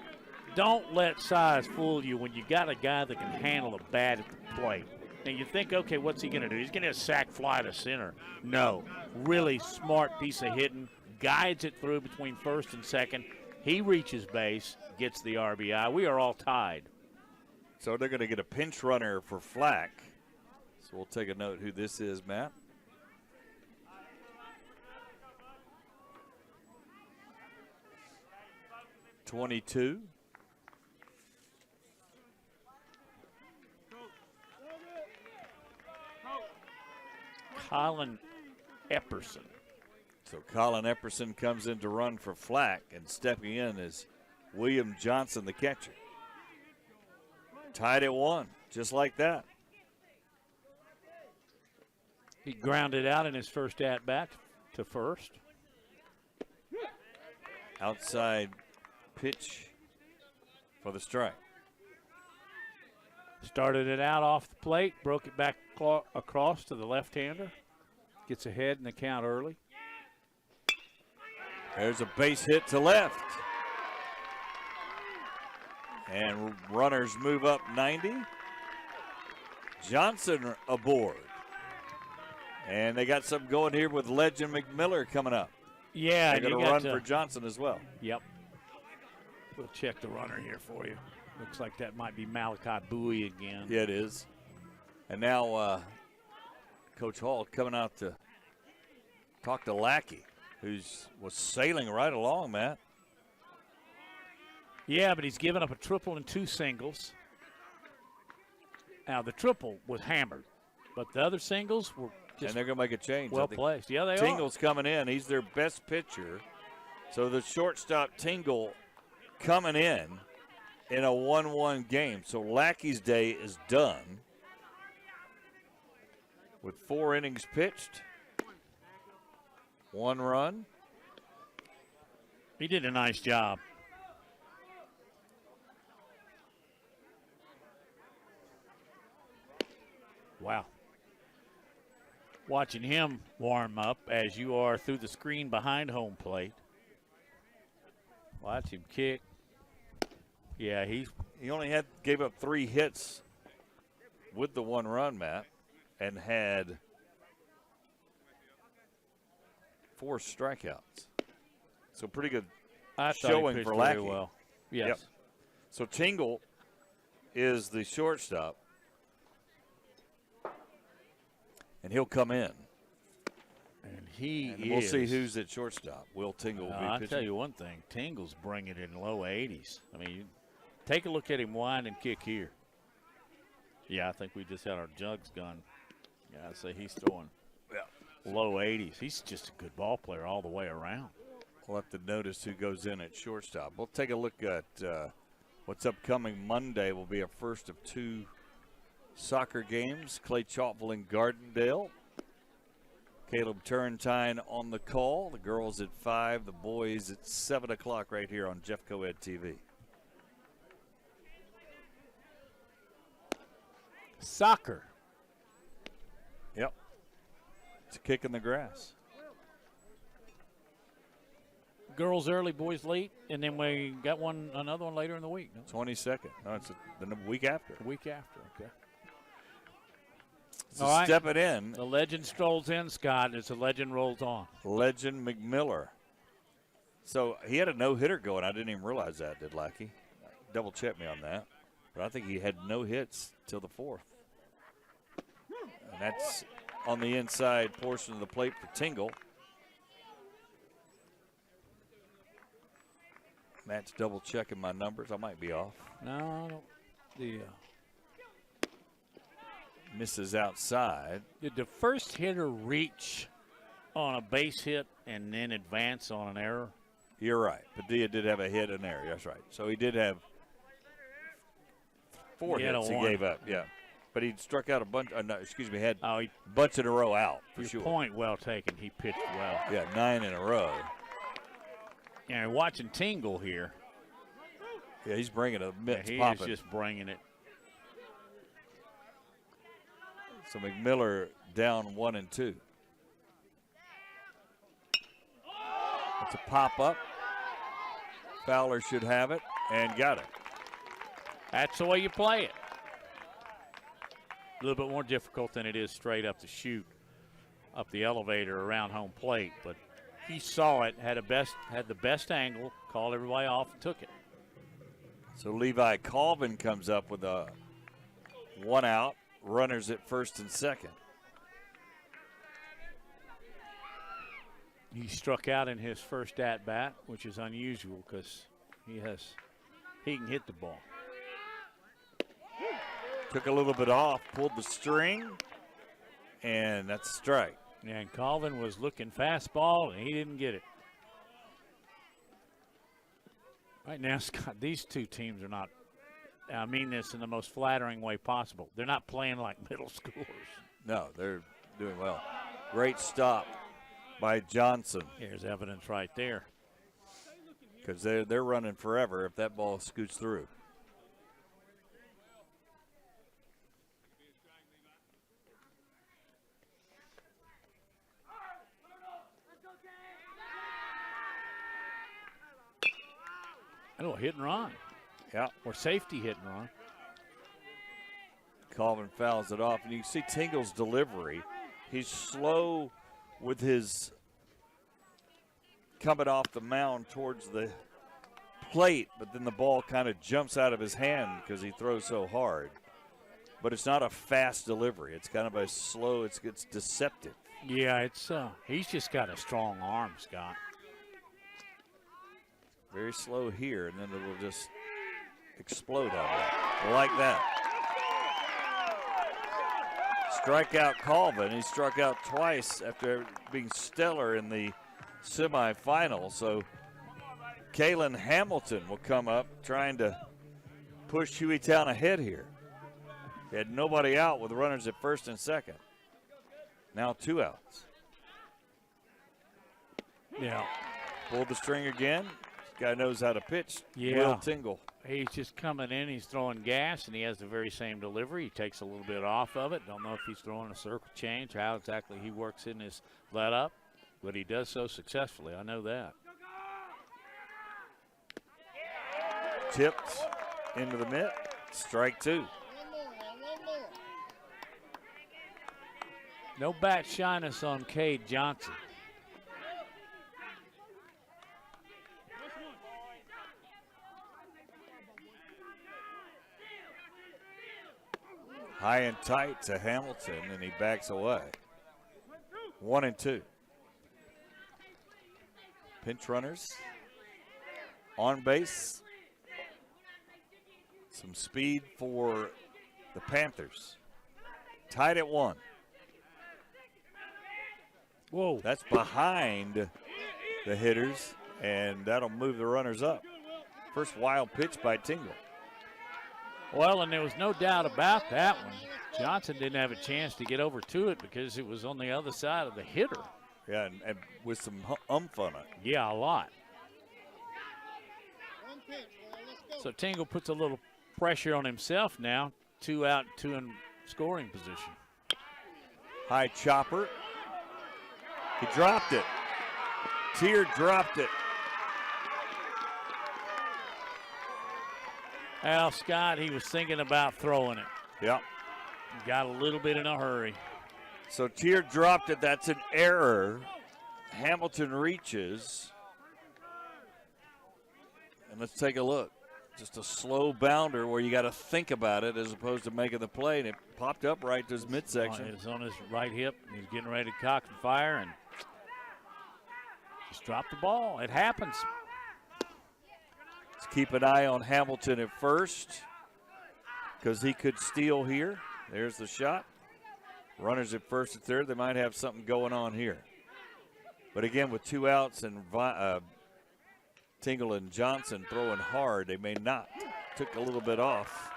B: don't let size fool you when you got a guy that can handle a bat at the plate. And you think, okay, what's he going to do? He's going to sack fly to center. No, really smart piece of hitting, guides it through between first and second. He reaches base, gets the RBI. We are all tied.
A: So they're going to get a pinch runner for Flack. So we'll take a note who this is, Matt. '22.
B: Colin Epperson.
A: So Colin Epperson comes in to run for Flack, and stepping in is William Johnson, the catcher. Tied at 1, just like that.
B: He grounded out in his first at-bat to first.
A: Outside pitch for the strike.
B: Started it out off the plate, broke it back across to the left-hander. Gets ahead in the count early.
A: There's a base hit to left. And runners move up 90. Johnson aboard. And they got something going here with Legend McMiller coming up.
B: Yeah,
A: they're going to run for Johnson as well.
B: Yep. We'll check the runner here for you. Looks like that might be Malachi Bowie again.
A: Yeah, it is. And now Coach Hall coming out to talk to Lackey, was sailing right along, Matt.
B: Yeah, but he's given up a triple and 2 singles. Now, the triple was hammered, but the other singles were just
A: and they're going to make a change.
B: well placed. Yeah, they
A: Tingle's coming in. He's their best pitcher. So the shortstop Tingle coming in a 1-1 game. So Lackey's day is done with 4 innings pitched. 1 run.
B: He did a nice job. Wow. Watching him warm up as you are through the screen behind home plate. Watch him kick. Yeah, he
A: only gave up 3 hits with the 1 run, Matt, and had 4 strikeouts. So pretty good showing for Lackey.
B: Well. Yes.
A: Yep. So Tingle is the shortstop, and he'll come in.
B: And
A: we'll see who's at shortstop. Will Tingle will be
B: I'll
A: pitching.
B: tell you one thing. Tingle's bringing it in low 80s. I mean, take a look at him wind and kick here. Yeah, I think we just had our jugs gun. Yeah, I'd say he's throwing low 80s. He's just a good ball player all the way around.
A: We'll have to notice who goes in at shortstop. We'll take a look at what's upcoming Monday. Will be our first of 2 soccer games. Clay Chalkville and Gardendale. Caleb Turrentine on the call. The girls at 5, the boys at 7 o'clock right here on Jeffco Ed TV.
B: Soccer.
A: Yep. It's a kick in the grass.
B: Girls early, boys late, and then we got another one later in the week. No?
A: 22nd. No, it's the week after.
B: The week after, okay.
A: So
B: all right.
A: stepping in.
B: The legend strolls in, Scott, as the legend rolls on.
A: Legend McMiller. So he had a no-hitter going. I didn't even realize that, did Lackey. Double-check me on that. But I think he had no hits till the 4th. And that's on the inside portion of the plate for Tingle. Matt's double-checking my numbers. I might be off.
B: No, the
A: misses outside.
B: Did the first hitter reach on a base hit and then advance on an error?
A: You're right. Padilla did have a hit and error. That's right. So he did have 4 hits he gave up. Yeah. But he struck out a bunch. Had a bunch in a row out for sure.
B: Point well taken. He pitched well.
A: Yeah, 9 in a row.
B: Yeah, watching Tingle here.
A: Yeah, he's bringing it.
B: He is just bringing it.
A: So McMiller down 1 and 2. It's a pop up. Fowler should have it and got it.
B: That's the way you play it. A little bit more difficult than it is straight up the chute, up the elevator around home plate. But he saw it, had the best angle, called everybody off, and took it.
A: So Levi Colvin comes up with a 1 out, runners at first and second.
B: He struck out in his first at-bat, which is unusual because he can hit the ball.
A: Took a little bit off, pulled the string, and that's a strike.
B: And Colvin was looking fastball, and he didn't get it. Right now, Scott, these two teams are not, I mean this in the most flattering way possible, they're not playing like middle schoolers.
A: No, they're doing well. Great stop by Johnson.
B: There's evidence right there.
A: Because they're running forever if that ball scoots through.
B: Oh, hit and run.
A: Yeah.
B: Or safety hit and run.
A: Colvin fouls it off, and you can see Tingle's delivery. He's slow with his coming off the mound towards the plate, but then the ball kind of jumps out of his hand because he throws so hard. But it's not a fast delivery. It's kind of a slow, it's deceptive.
B: Yeah, it's he's just got a strong arm, Scott.
A: Very slow here, and then it'll just explode on it. Like that. Strikeout Colvin. He struck out twice after being stellar in the semifinal. So Kalen Hamilton will come up trying to push Hueytown ahead here. He had nobody out with runners at first and second. Now 2 outs.
B: Yeah.
A: Pulled the string again. This guy knows how to pitch.
B: Yeah.
A: Will Tingle.
B: He's just coming in, he's throwing gas, and he has the very same delivery. He takes a little bit off of it. Don't know if he's throwing a circle change, how exactly he works in his let up, but he does so successfully. I know that.
A: Tipped into the mitt. Strike 2.
B: No bat shyness on Cade Johnson.
A: High and tight to Hamilton, and he backs away. 1-2. Pinch runners. On base. Some speed for the Panthers. Tied at 1.
B: Whoa.
A: That's behind the hitters, and that'll move the runners up. First wild pitch by Tingle.
B: Well, and there was no doubt about that one. Johnson didn't have a chance to get over to it because it was on the other side of the hitter.
A: Yeah, and with some umph on it.
B: Yeah, a lot. So Tingle puts a little pressure on himself now. 2 out, 2 in scoring position.
A: High chopper. He dropped it. Tier dropped it.
B: Well, Scott, he was thinking about throwing it.
A: Yep.
B: Got a little bit in a hurry.
A: So Tier dropped it. That's an error. Hamilton reaches. And let's take a look. Just a slow bounder where you got to think about it as opposed to making the play. And it popped up right to his midsection.
B: It's on his right hip. He's getting ready to cock and fire and just dropped the ball. It happens.
A: Let's keep an eye on Hamilton at first because he could steal here. There's the shot. Runners at first and third. They might have something going on here. But again, with 2 outs and Tingle and Johnson throwing hard, they may not. Took a little bit off.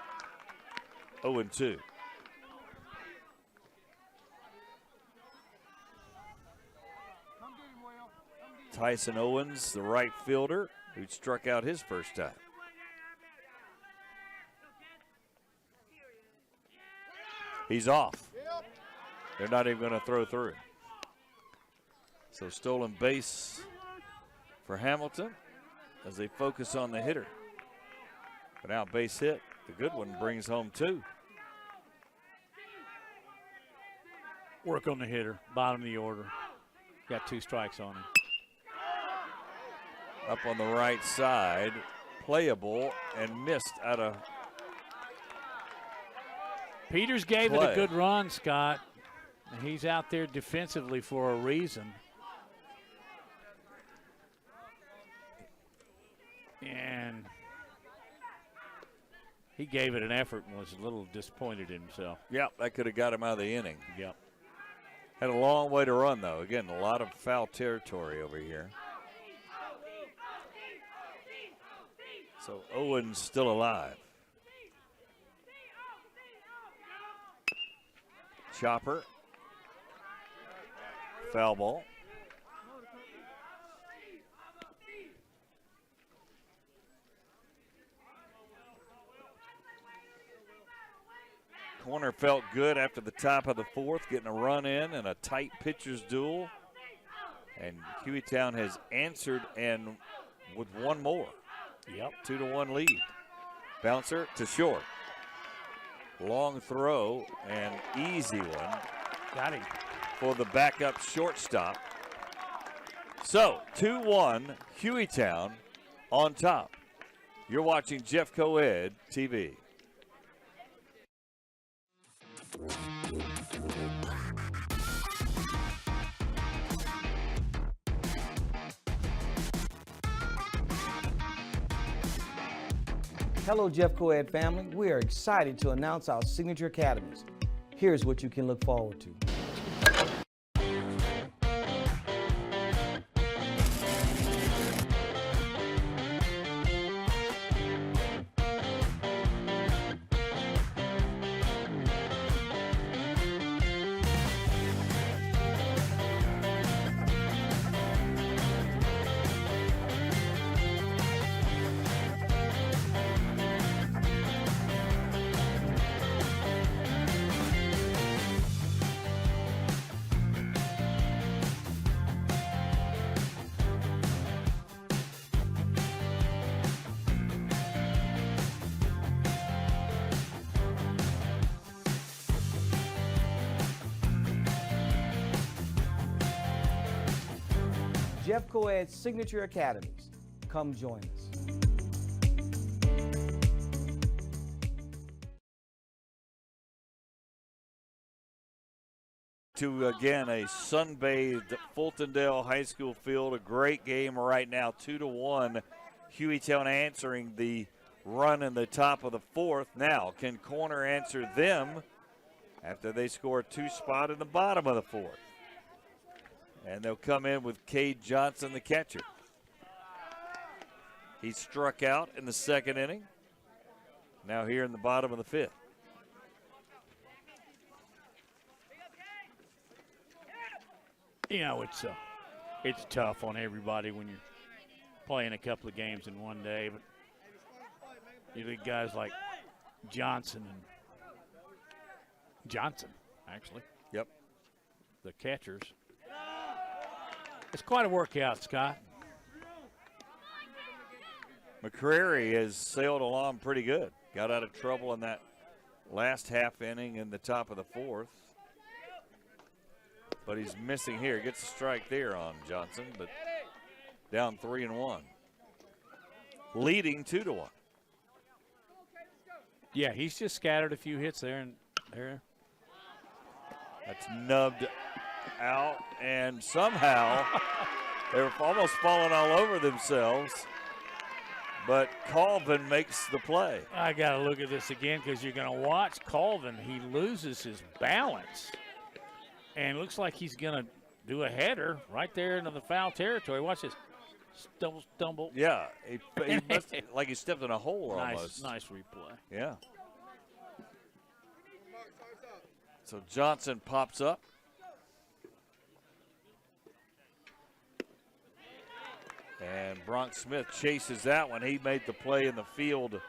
A: 0-2. Tyson Owens, the right fielder, who struck out his first time. He's off. They're not even going to throw through. So stolen base for Hamilton as they focus on the hitter. But now base hit. The good one brings home 2.
B: Work on the hitter, bottom of the order. Got 2 strikes on him.
A: Up on the right side, playable and missed out of
B: Peters gave it
A: play.
B: a good run, Scott. He's out there defensively for a reason. And he gave it an effort and was a little disappointed in himself.
A: Yep, that could have got him out of the inning.
B: Yep.
A: Had a long way to run, though. Again, a lot of foul territory over here. So Owen's still alive. Chopper. Foul ball. Corner felt good after the top of the 4th, getting a run in and a tight pitcher's duel. And Hueytown has answered and with one more.
B: Yep.
A: 2-1 lead. Bouncer to short. Long throw and easy one.
B: Got him.
A: For the backup shortstop. So 2-1 Hueytown on top. You're watching Jeff Coed TV.
F: Hello, Jeff Coed family. We are excited to announce our signature academies. Here's what you can look forward to. Jeff Coed's signature academies. Come join us.
A: To again a sun-bathed Fultondale High School field, a great game right now, 2-1. Hueytown answering the run in the top of the 4th. Now, can Corner answer them after they score a 2-spot in the bottom of the 4th? And they'll come in with Cade Johnson, the catcher. He struck out in the 2nd inning. Now here in the bottom of the 5th.
B: You know, it's tough on everybody when you're playing a couple of games in one day, but you look at guys like Johnson, actually.
A: Yep.
B: The catchers. It's quite a workout, Scott.
A: McCrary has sailed along pretty good. Got out of trouble in that last half inning in the top of the 4th. But he's missing here. Gets a strike there on Johnson, but down 3-1. Leading 2-1.
B: Yeah, he's just scattered a few hits there and there.
A: That's nubbed out, and somehow they're almost falling all over themselves. But Colvin makes the play.
B: I got to look at this again because you're going to watch Colvin. He loses his balance. And looks like he's going to do a header right there into the foul territory. Watch this. Stumble.
A: Yeah, he must, like he stepped in a hole almost.
B: Nice replay.
A: Yeah. So Johnson pops up. And Bronx Smith chases that one. He made the play in the field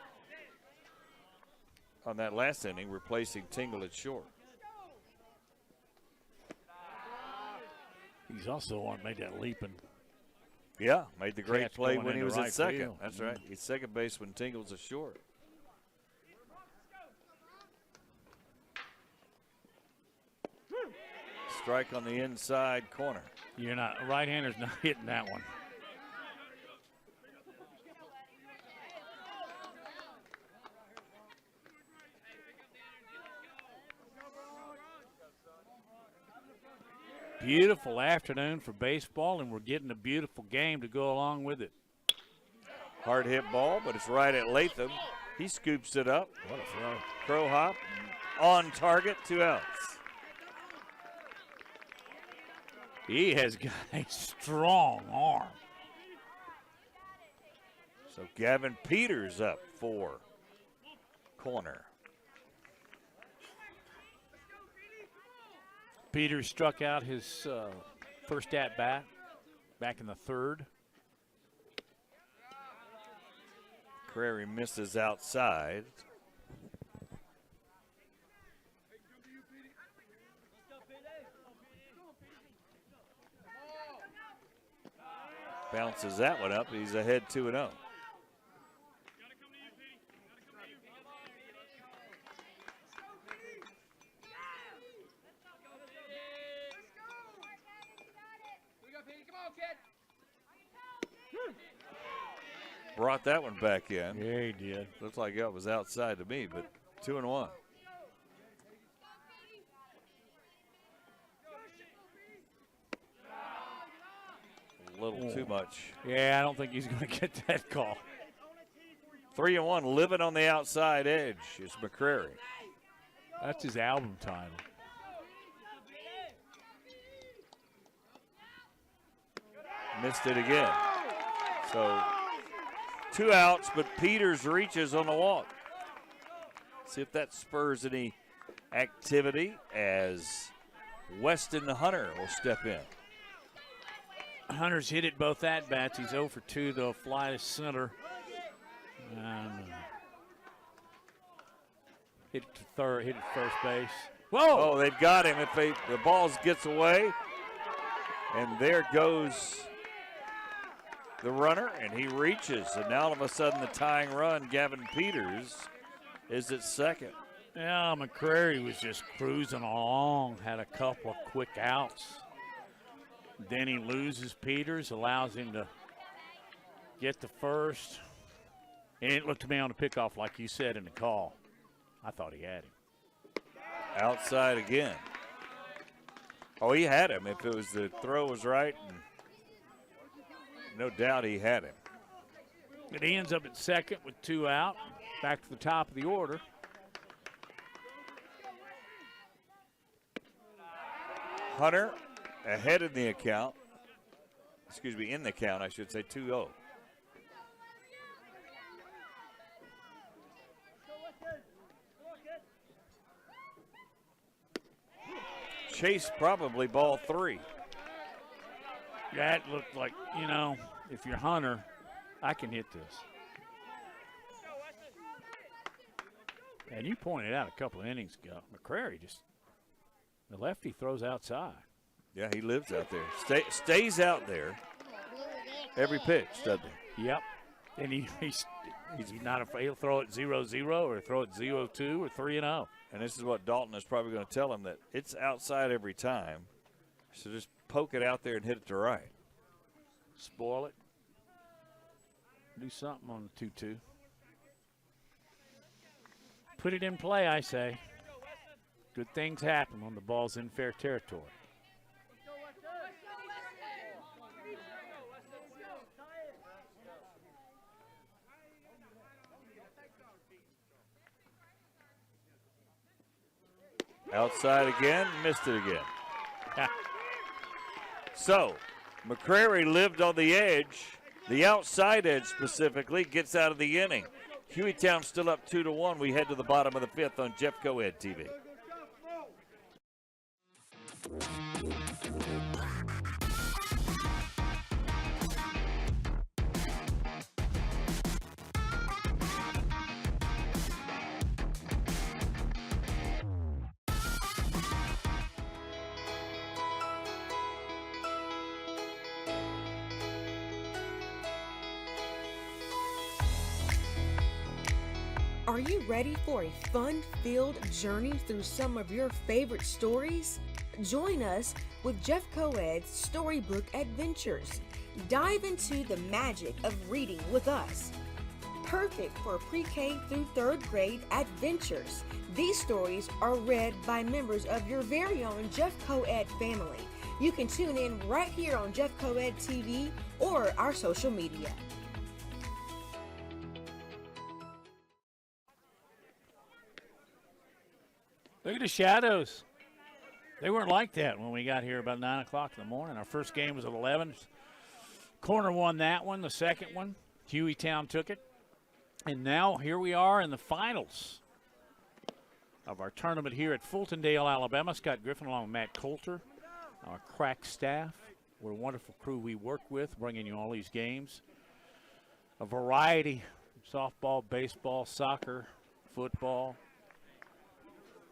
A: on that last inning, replacing Tingle at short.
B: He's also one made that leaping.
A: Yeah, made the great play when he was
B: right
A: at second.
B: field.
A: That's right. He's second base when Tingle's at short. Strike on the inside corner.
B: You're not, right-hander's not hitting that one. Beautiful afternoon for baseball, and we're getting a beautiful game to go along with it.
A: Hard hit ball, but it's right at Latham. He scoops it up.
B: What a throw.
A: Crow hop on target, 2 outs.
B: He has got a strong arm.
A: So Gavin Peters up for corner.
B: Peters struck out his first at-bat back in the third.
A: Prairie misses outside. Bounces that one up. He's ahead 2-0. Brought that one back in.
B: Yeah, he did.
A: Looks like it was outside to me, but 2-1. A little too much.
B: Yeah, I don't think he's going to get that call.
A: 3-1, living on the outside edge is McCrary.
B: That's his album title.
A: Missed it again. So 2 outs, but Peters reaches on the walk. See if that spurs any activity as Weston Hunter will step in.
B: Hunter's hit it both at-bats. He's 0 for 2, though, fly to center. Hit it to third, hit it to first base. Whoa!
A: Oh, they've got him. If the ball gets away, and there goes the runner, and he reaches. And now all of a sudden the tying run, Gavin Peters, is at second.
B: Yeah, McCrary was just cruising along, had a couple of quick outs. Then he loses Peters, allows him to get to first. And it looked to me on the pickoff, like you said in the call. I thought he had him.
A: Outside again. Oh, he had him. If it was the throw was right, and no doubt he had him.
B: But he ends up at second with 2 out. Back to the top of the order.
A: Hunter ahead in the account. Excuse me, in the count, I should say 2-0. Chase probably ball 3.
B: That looked like, you know, if you're Hunter, I can hit this. And you pointed out a couple of innings ago, McCrary just, the lefty throws outside.
A: Yeah, he lives out there. Stays out there every pitch, doesn't he?
B: Yep. And he's not afraid. He'll throw it 0-0 or throw it 0-2 or 3-0.
A: And this is what Dalton is probably going to tell him, that it's outside every time. So just poke it out there and hit it to right.
B: Spoil it. Do something on the 2-2. Put it in play, I say. Good things happen when the ball's in fair territory.
A: Outside again, missed it again. So, McCrary lived on the edge, the outside edge specifically, gets out of the inning. Hueytown still up 2-1. We head to the bottom of the 5th on Jeff Coed TV.
H: Are you ready for a fun-filled journey through some of your favorite stories? Join us with Jeff Coed's Storybook Adventures. Dive into the magic of reading with us. Perfect for pre-K through 3rd grade adventures. These stories are read by members of your very own Jeff Coed family. You can tune in right here on Jeff Coed TV or our social media.
B: Look at the shadows. They weren't like that when we got here about 9 o'clock in the morning. Our first game was at 11. Corner won that one. The second one, Hueytown took it. And now here we are in the finals of our tournament here at Fultondale, Alabama. Scott Griffin along with Matt Coulter, our crack staff. What a wonderful crew we work with, bringing you all these games. A variety, softball, baseball, soccer, football,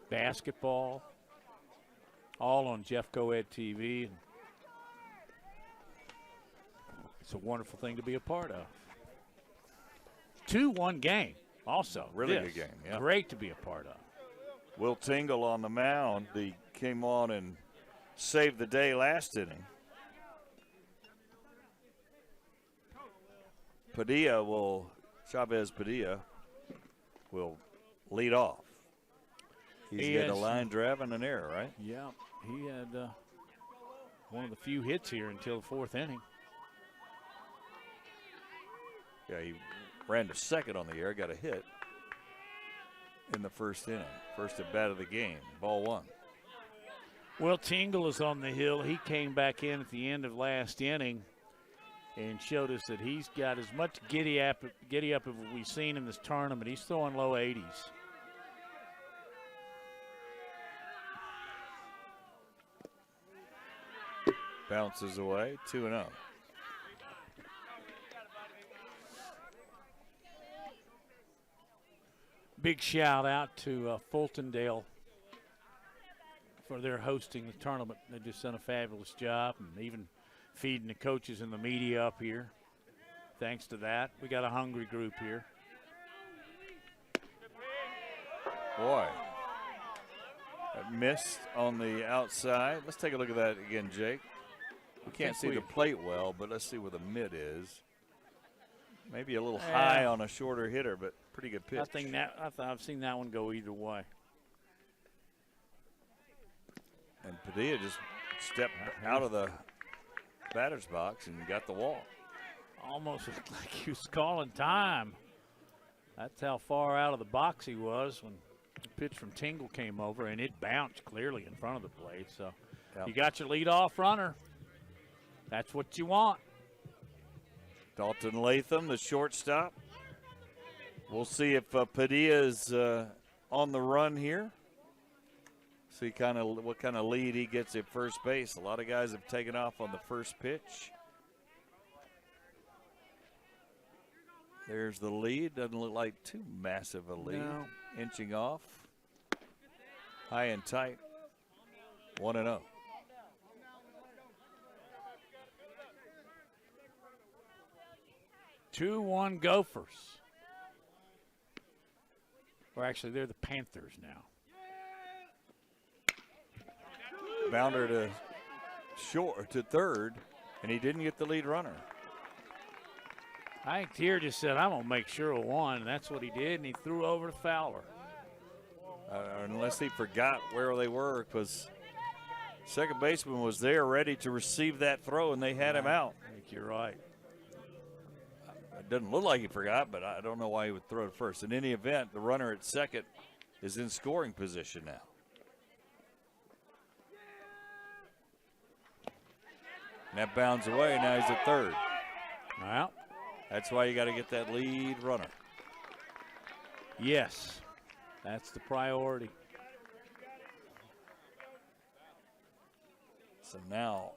B: basketball, all on Jeff Coed TV. It's a wonderful thing to be a part of. 2-1 game also.
A: Really good game, yeah.
B: Great to be a part of.
A: Will Tingle on the mound. He came on and saved the day last inning. Chavez Padilla will lead off. He's got a line drive and an error, right?
B: Yeah, he had one of the few hits here until the 4th inning.
A: Yeah, he ran to second on the air, got a hit in the 1st inning. First at bat of the game, ball 1.
B: Well, Tingle is on the hill. He came back in at the end of last inning and showed us that he's got as much giddy up as we've seen in this tournament. He's throwing low 80s.
A: Bounces away, 2-0.
B: Big shout out to Fultondale for their hosting the tournament. They just done a fabulous job, and even feeding the coaches and the media up here. Thanks to that, we got a hungry group here.
A: Boy, that missed on the outside. Let's take a look at that again, Jake. We can't see the plate well, but let's see where the mid is. Maybe a little high on a shorter hitter, but pretty good pitch.
B: I've seen that one go either way.
A: And Padilla just stepped out of the batter's box and got the walk.
B: Almost looked like he was calling time. That's how far out of the box he was when the pitch from Tingle came over, and it bounced clearly in front of the plate. So you got your leadoff runner. That's what you want.
A: Dalton Latham, the shortstop. We'll see if Padilla is on the run here. See what kind of lead he gets at first base. A lot of guys have taken off on the first pitch. There's the lead. Doesn't look like too massive a lead.
B: No.
A: Inching off. High and tight. 1-0.
B: Two-1 Gophers. Or actually, they're the Panthers now.
A: Bounder to third, and he didn't get the lead runner.
B: I think Tier just said, I'm going to make sure of one, and that's what he did, and he threw over to Fowler.
A: Unless he forgot where they were, because second baseman was there ready to receive that throw, and they had him out.
B: I think you're right.
A: It doesn't look like he forgot, but I don't know why he would throw it first. In any event, the runner at second is in scoring position now. And that bounds away. Now he's at third.
B: Well,
A: that's why you got to get that lead runner.
B: Yes, that's the priority.
A: So now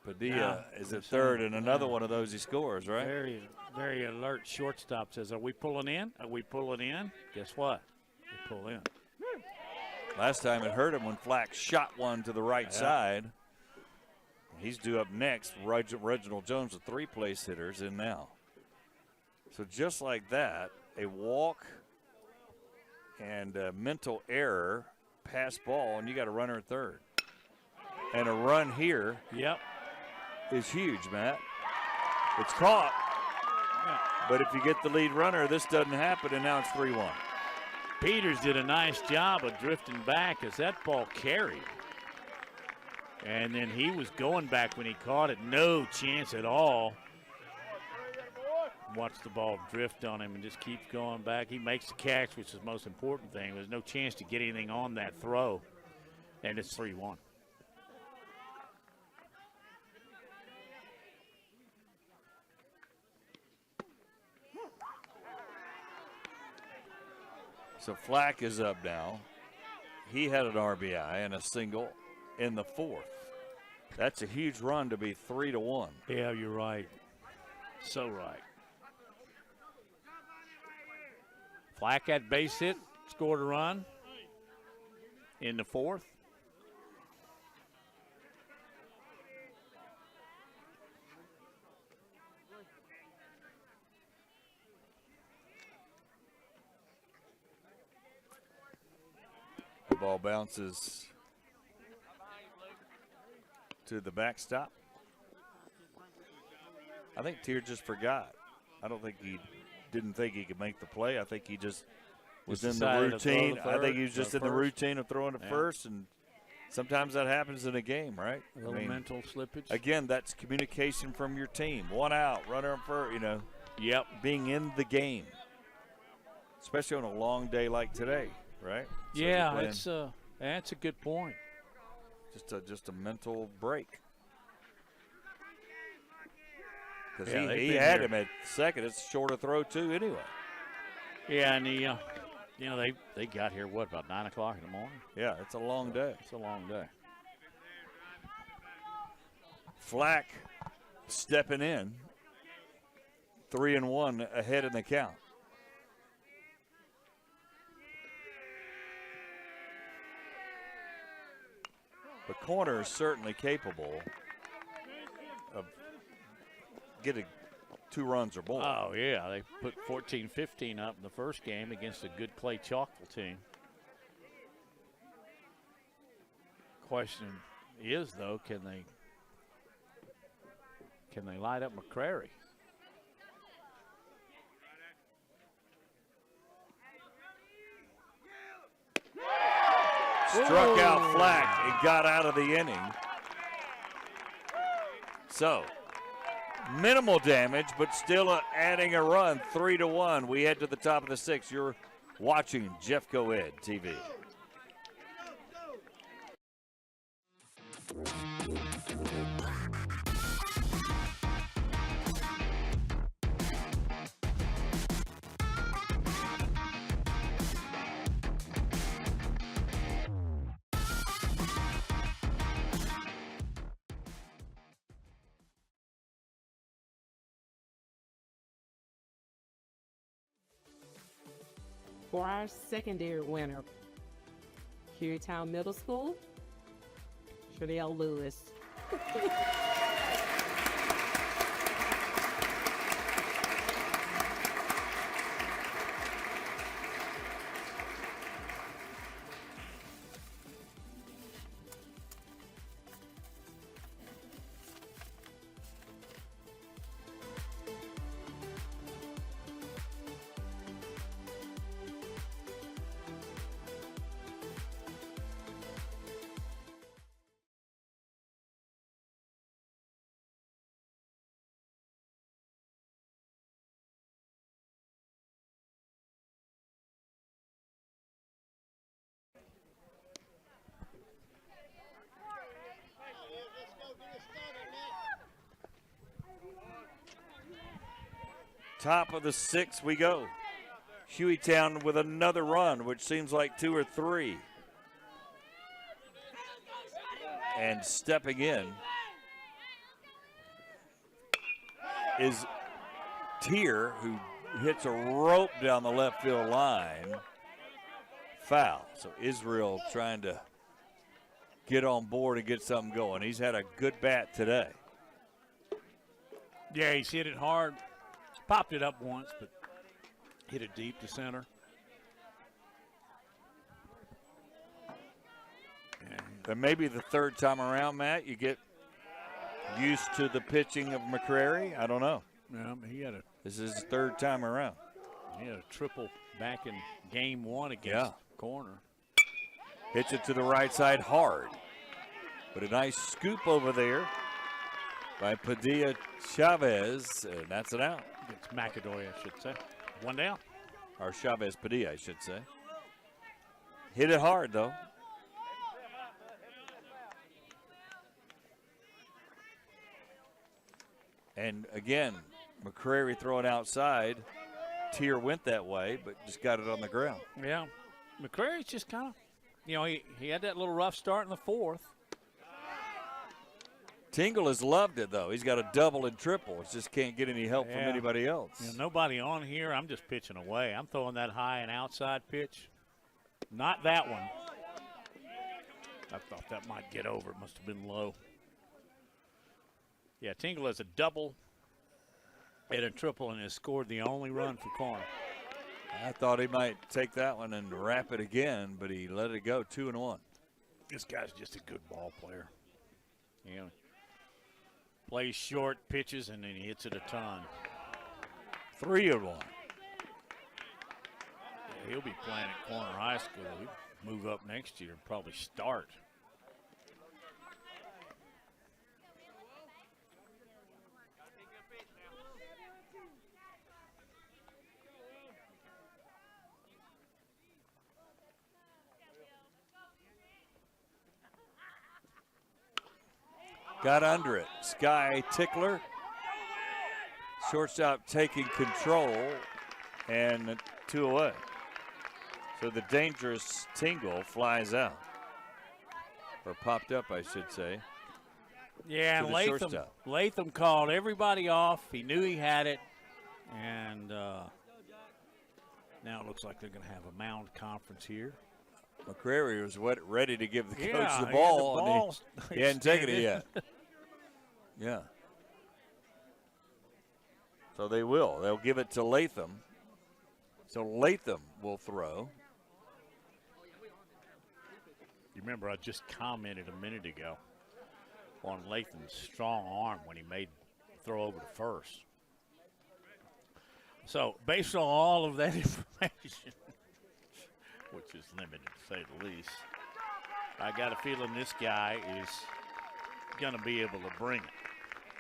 A: Padilla is at third, and another one of those he scores, right?
B: Very, very alert shortstop says, are we pulling in? Are we pulling in? Guess what? We pull in.
A: Last time it hurt him when Flack shot one to the right side. He's due up next. Reginald Jones, the 3-place hitters, in now. So just like that, a walk and a mental error, pass ball, and you got a runner at third. And a run here is huge, Matt. It's caught.
B: Yeah.
A: But if you get the lead runner, this doesn't happen, and now it's 3-1.
B: Peters did a nice job of drifting back as that ball carried. And then he was going back when he caught it. No chance at all. Watch the ball drift on him and just keeps going back. He makes the catch, which is the most important thing. There's no chance to get anything on that throw. And it's 3-1.
A: So Flack is up now. He had an RBI and a single in the fourth. That's a huge run to be 3-1.
B: Yeah, you're right. So right. Flack had base hit, scored a run in the fourth.
A: The ball bounces to the backstop. I think Tier just forgot. I don't think he didn't think he could make the play. I think he just was in the routine. I think he was just in the routine of throwing to first, and sometimes that happens in a game, right?
B: A little mental slippage.
A: Again, that's communication from your team. 1 out, runner up first, you know.
B: Yep.
A: Being in the game, especially on a long day like today, right? So
B: yeah, that's a good point.
A: Just a mental break. Because
B: Yeah,
A: he had him at second. It's a shorter throw too, anyway.
B: Yeah, and they got here about 9 o'clock in the morning.
A: Yeah, it's a long day.
B: It's a long day.
A: Flack stepping in, 3-1 ahead in the count. But Corner is certainly capable of getting 2 runs or more.
B: Oh, yeah. They put 14-15 up in the first game against a good Clay Chalkville team. Question is, though, can they light up McCrary?
A: Struck out Flack and got out of the inning. So, minimal damage, but still adding a run, 3-1. We head to the top of the 6th. You're watching Jeffco Ed TV.
I: For our secondary winner, Hueytown Middle School, Shardell Lewis.
A: Top of the 6th we go. Hueytown with another run, which seems like 2 or 3. And stepping in is Tier, who hits a rope down the left field line. Foul. So Israel trying to get on board and get something going. He's had a good bat today.
B: Yeah, he's hit it hard. Popped it up once, but hit it deep to center. And
A: And maybe the third time around, Matt, you get used to the pitching of McCrary. I don't know. This is his third time around.
B: He had a triple back in game 1 against Corner.
A: Hits it to the right side hard. But a nice scoop over there by Padilla Chavez, and that's an out.
B: It's McAdoy, I should say. 1 down.
A: Or Chavez Padilla, I should say. Hit it hard, though. And again, McCrary throwing outside. Tier went that way, but just got it on the ground.
B: Yeah. McCrary's just kind of, he had that little rough start in the 4th.
A: Tingle has loved it, though. He's got a double and triple. It just can't get any help from anybody else.
B: Nobody on here. I'm just pitching away. I'm throwing that high and outside pitch. Not that one. I thought that might get over. It must have been low. Yeah, Tingle has a double and a triple and has scored the only run for Corner.
A: I thought he might take that one and wrap it again, but he let it go 2-1.
B: This guy's just a good ball player. Plays short pitches and then he hits it a ton.
A: 3-1.
B: Yeah, he'll be playing at Corner High School. He'll move up next year and probably start.
A: Got under it. Sky Tickler. Shortstop taking control and 2 away. So the dangerous Tingle flies out. Or popped up, I should say.
B: Yeah, and Latham called everybody off. He knew he had it. And now it looks like they're going to have a mound conference here.
A: McCrary was ready to give the coach the ball. And he hadn't taken it yet. Yeah. So they will. They'll give it to Latham. So Latham will throw.
B: You remember I just commented a minute ago on Latham's strong arm when he made the throw over to first. So based on all of that information, which is limited to say the least, I got a feeling this guy is going to be able to bring it.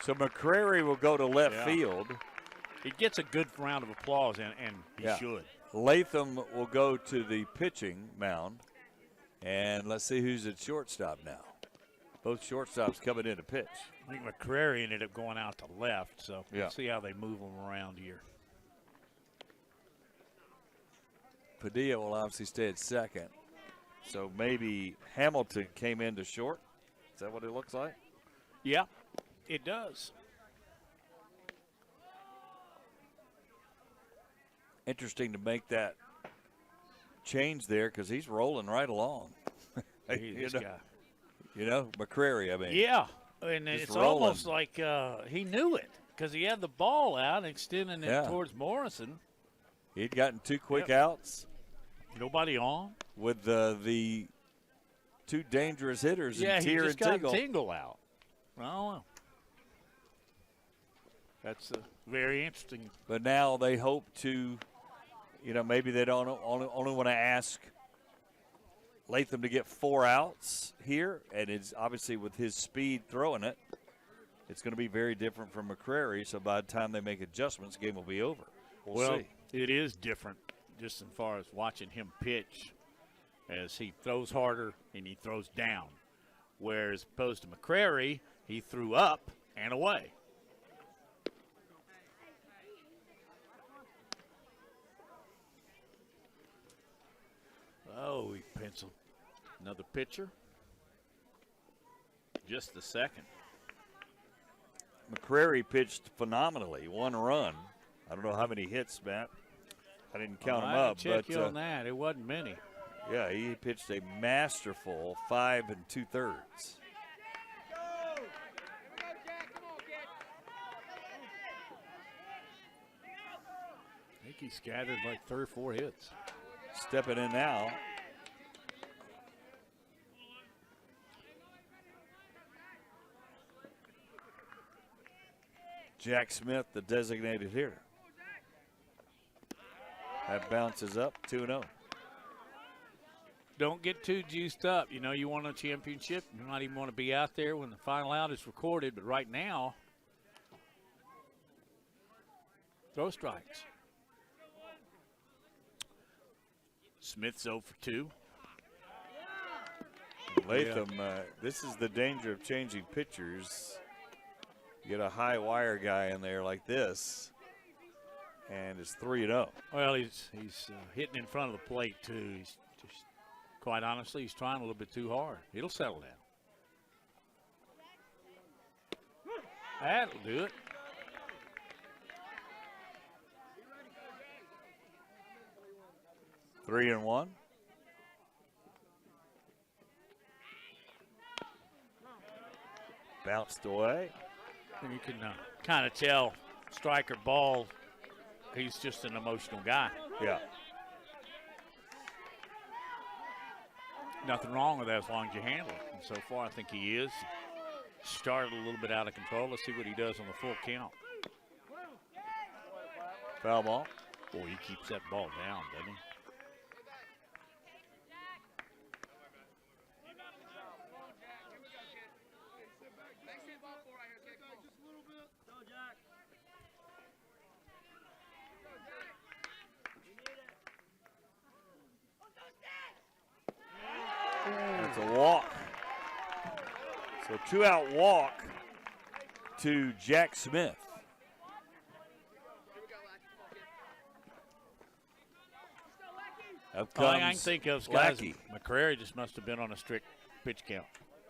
A: So McCrary will go to left field.
B: He gets a good round of applause, and he should.
A: Latham will go to the pitching mound. And let's see who's at shortstop now. Both shortstops coming in to pitch.
B: I think McCrary ended up going out to left, so we'll see how they move him around here.
A: Padilla will obviously stay at second. So maybe Hamilton came into short. Is that what it looks like?
B: Yeah, it does.
A: Interesting to make that change there because he's rolling right along.
B: This guy.
A: McCrary, I mean.
B: Yeah, and it's
A: rolling.
B: almost like he knew it because he had the ball out, extending it towards Morrison.
A: He'd gotten 2 quick outs.
B: Nobody on.
A: With the 2 dangerous hitters in
B: he
A: Tier
B: just
A: and
B: got Tingle out. Oh, that's very interesting.
A: But now they hope to, maybe they don't only want to ask Latham to get 4 outs here, and it's obviously with his speed throwing it, it's going to be very different from McCrary. So by the time they make adjustments, the game will be over. We'll see.
B: It is different just as far as watching him pitch, as he throws harder and he throws down. Whereas opposed to McCrary, he threw up and away. Oh, he penciled another pitcher. Just the second.
A: McCrary pitched phenomenally. 1 run. I don't know how many hits, Matt. I didn't count them up.
B: Check you on that. It wasn't many.
A: Yeah, he pitched a masterful 5 2/3.
B: I think he scattered like 3 or 4 hits.
A: Stepping in now. Jack Smith, the designated hitter. That bounces up 2-0.
B: Don't get too juiced up. You know, you want a championship. You might even want to be out there when the final out is recorded. But right now, throw strikes. Smith's 0 for 2.
A: Latham, this is the danger of changing pitchers. You get a high wire guy in there like this, and it's 3-0.
B: Well, he's hitting in front of the plate, too. He's just, quite honestly, he's trying a little bit too hard. It'll settle down. That'll do it.
A: Three and one. Bounced away.
B: And you can kind of tell striker ball, he's just an emotional guy.
A: Yeah.
B: Nothing wrong with that as long as you handle it. And so far, I think he is. Started a little bit out of control. Let's see what he does on the full count.
A: Foul ball.
B: Boy, he keeps that ball down, doesn't he?
A: That's a walk. So 2-out walk to Jack Smith. Up
B: All
A: comes
B: I can think of, guys,
A: Lackey.
B: McCrary just must have been on a strict pitch count.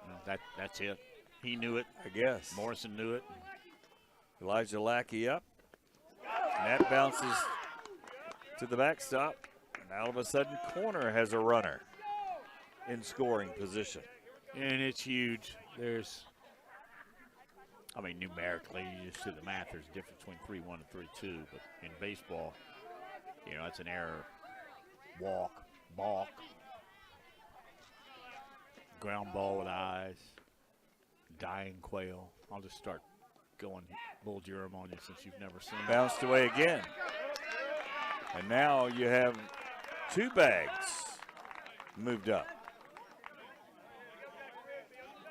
B: You know, that's it. He knew it.
A: I guess.
B: Morrison knew it.
A: Elijah Lackey up. And that bounces to the backstop. And all of a sudden, Corner has a runner in scoring position.
B: And it's huge. I mean, numerically, you just do the math. There's a difference between 3-1 and 3-2. But in baseball, you know, it's an error. Walk, balk, ground ball with eyes, dying quail. I'll just start going bull germ on you since you've never seen it.
A: Bounced away again. And now you have two bags moved up.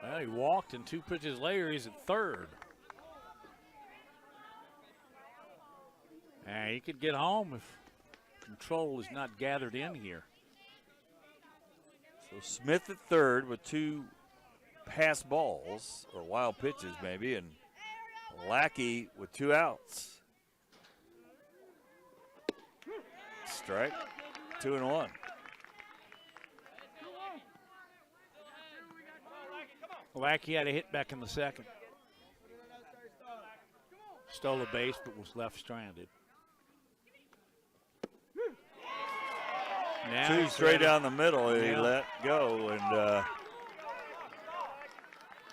B: Well, he walked, and 2 pitches later, he's at third. And he could get home if control is not gathered in here.
A: So Smith at third with 2 pass balls, or wild pitches maybe, and Lackey with 2 outs. Strike, 2-1.
B: Lackey had a hit back in the second. Stole a base, but was left stranded. Now
A: 2 straight down the middle, he
B: Yeah.
A: let go, and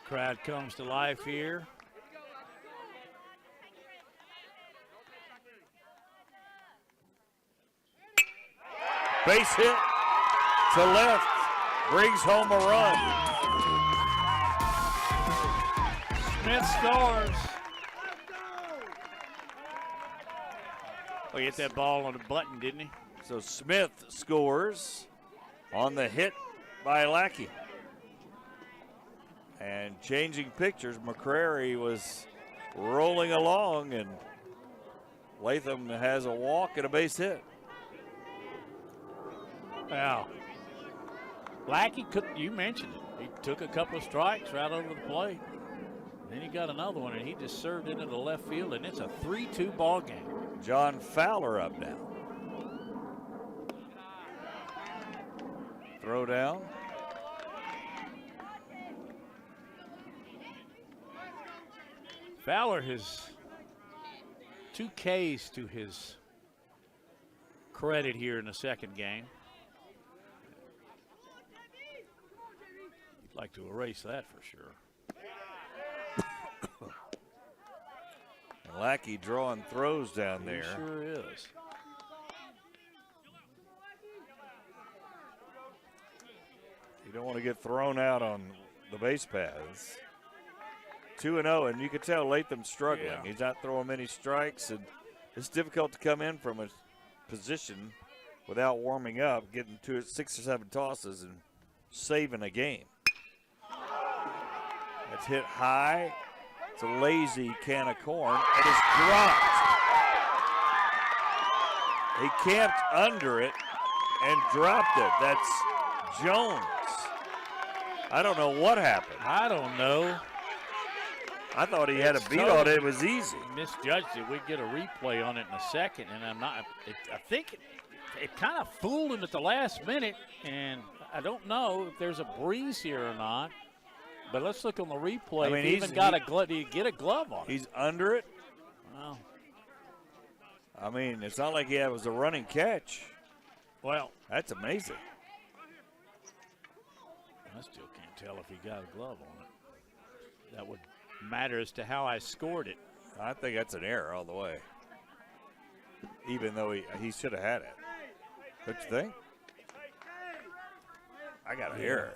B: Crowd comes to life here.
A: base hit to left, brings home a run.
B: Smith scores. Oh, he hit that ball on the button, didn't he?
A: So Smith scores on the hit by Lackey. And changing pictures, McCrary was rolling along, and Latham has a walk and a base hit.
B: Wow. Lackey, you mentioned it. He took a couple of strikes right over the plate. Then he got another one, and he just served into the left field, and it's a 3-2 ball game.
A: John Fowler up now. Throw down.
B: Fowler has 2 Ks to his credit here in the second game. You'd like to erase that for sure.
A: Lackey drawing throws down there.
B: He sure is.
A: You don't want to get thrown out on the base paths. 2-0, and you can tell Latham's struggling.
B: Yeah.
A: He's not throwing many strikes, and it's difficult to come in from a position without warming up, getting to 6 or 7 tosses and saving a game. It's hit high. It's a lazy can of corn. It is dropped. He camped under it and dropped it. That's Jones. I don't know what happened.
B: I don't know.
A: I thought he had a beat on it. It was easy.
B: Misjudged it. We get a replay on it in a second, and I'm not. I think it kind of fooled him at the last minute, and I don't know if there's a breeze here or not. But let's look on the replay.
A: I mean,
B: he even got a glove. Did he get a glove on it?
A: He's under it.
B: Well,
A: I mean, it's not like it was a running catch.
B: well,
A: That's amazing.
B: I still can't tell if he got a glove on it. That would matter as to how I scored it.
A: I think that's an error all the way. Even though he should have had it. Don't you think? I got an error.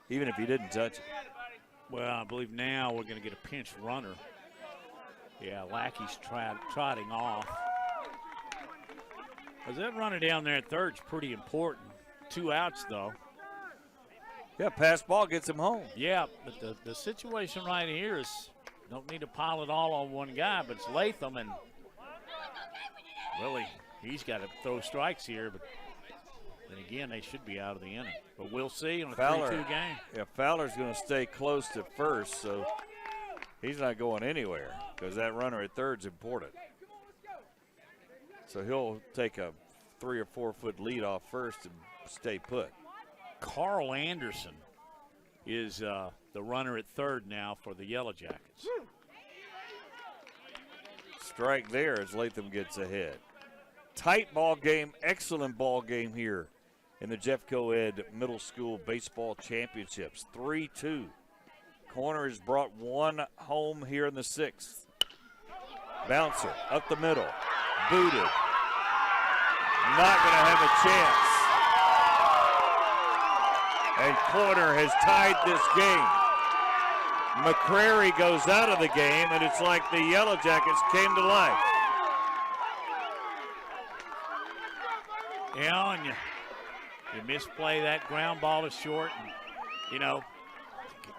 A: Even if he didn't touch it.
B: Well, I believe now we're going to get a pinch runner. Yeah, Lackey's trotting off. Because that runner down there at third's pretty important. 2 outs, though.
A: Yeah, pass ball gets him home.
B: Yeah, but the situation right here is don't need to pile it all on one guy, but it's Latham, and really, he's got to throw strikes here, but then again, they should be out of the inning. But we'll see on a 3-2 game.
A: Yeah, Fowler's going to stay close to first, so he's not going anywhere because that runner at third's important. So he'll take a 3 or 4 foot lead off first and stay put.
B: Carl Anderson is the runner at third now for the Yellow Jackets.
A: Strike there as Latham gets ahead. Tight ball game, excellent ball game here in the Jeff Coed Middle School Baseball Championships. 3-2. Corner has brought one home here in the 6th. Bouncer up the middle. Booted. Not going to have a chance. And Corner has tied this game. McCrary goes out of the game, and it's like the Yellow Jackets came to life.
B: Yeah, and you misplay that ground ball to short, and, you know,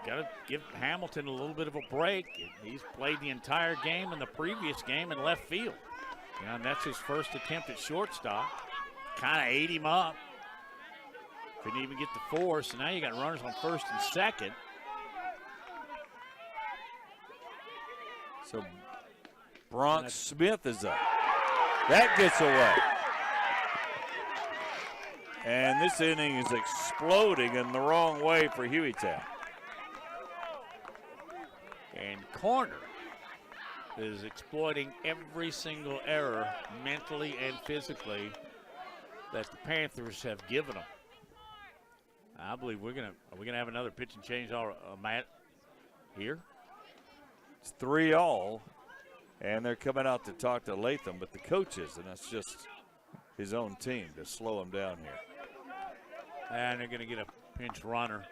B: got to give Hamilton a little bit of a break. He's played the entire game in the previous game in left field. Yeah, and that's his first attempt at shortstop. Kind of ate him up. Couldn't even get the 4, so now you got runners on first and second.
A: So Bronx Smith is up. That gets away. And this inning is exploding in the wrong way for Hueytown.
B: And Corner is exploiting every single error mentally and physically that the Panthers have given them. I believe are we gonna have another pitch and change Matt here?
A: It's 3-all, and they're coming out to talk to Latham, but the coaches, and that's just his own team to slow him down here.
B: And they're gonna get a pinch runner.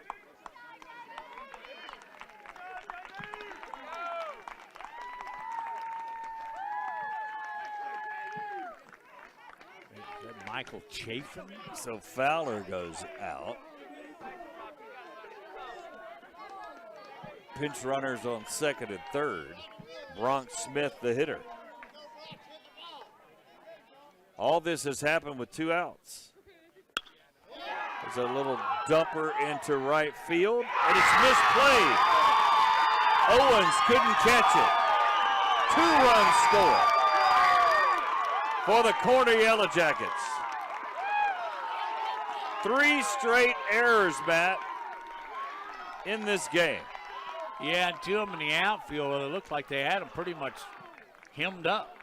B: Is that Michael Chafin?
A: So Fowler goes out. Pinch runners on second and third. Bronx Smith, the hitter. All this has happened with 2 outs. There's a little dumper into right field, and it's misplayed. Owens couldn't catch it. 2-run score for the Corner Yellow Jackets. 3 straight errors, Matt, in this game.
B: Yeah, 2 of them in the outfield. It looked like they had them pretty much hemmed up.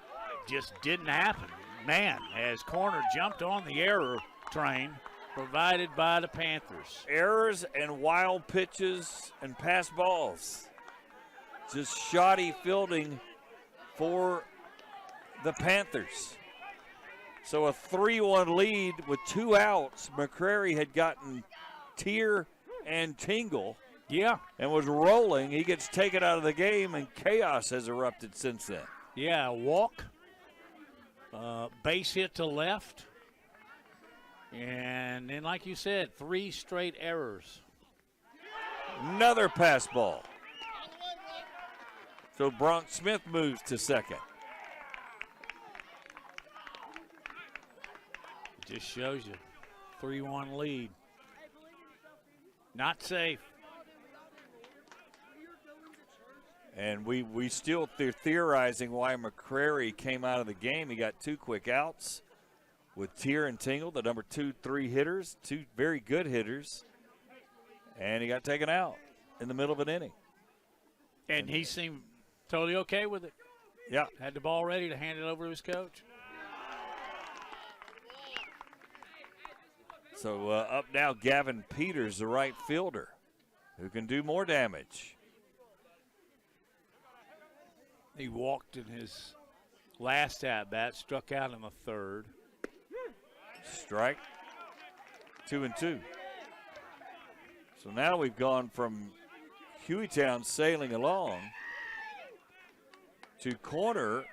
B: Just didn't happen. Man, as Corner jumped on the error train provided by the Panthers.
A: Errors and wild pitches and pass balls. Just shoddy fielding for the Panthers. So a 3-1 lead with 2 outs. McCrary had gotten Tier and Tingle.
B: Yeah.
A: and was rolling. He gets taken out of the game, and chaos has erupted since then.
B: Yeah, walk, base hit to left, and then, like you said, 3 straight errors.
A: Another pass ball. So Bronx Smith moves to second.
B: Just shows you, 3-1 lead. Not safe.
A: And we still theorizing why McCrary came out of the game. He got 2 quick outs with Tier and Tingle, the number 2, 3 hitters, 2 very good hitters. And he got taken out in the middle of an inning.
B: And he seemed totally okay with it.
A: Yeah.
B: Had the ball ready to hand it over to his coach.
A: So up now, Gavin Peters, the right fielder, who can do more damage.
B: He walked in his last at-bat, struck out in the 3rd.
A: Strike, 2-2. So now we've gone from Hueytown sailing along to corner.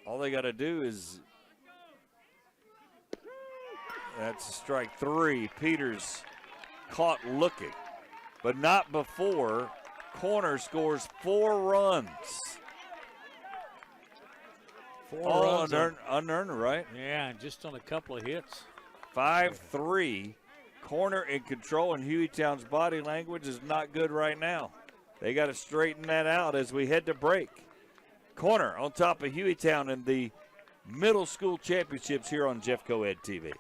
A: All they got to do is, that's strike 3. Peters caught looking, but not before corner scores 4 runs.
B: 4
A: All
B: runs.
A: unearned, right?
B: Yeah, and just on a couple of hits.
A: 5-3. Corner in control, and Hueytown's body language is not good right now. They got to straighten that out as we head to break. Corner on top of Hueytown in the middle school championships here on Jeffco Ed TV.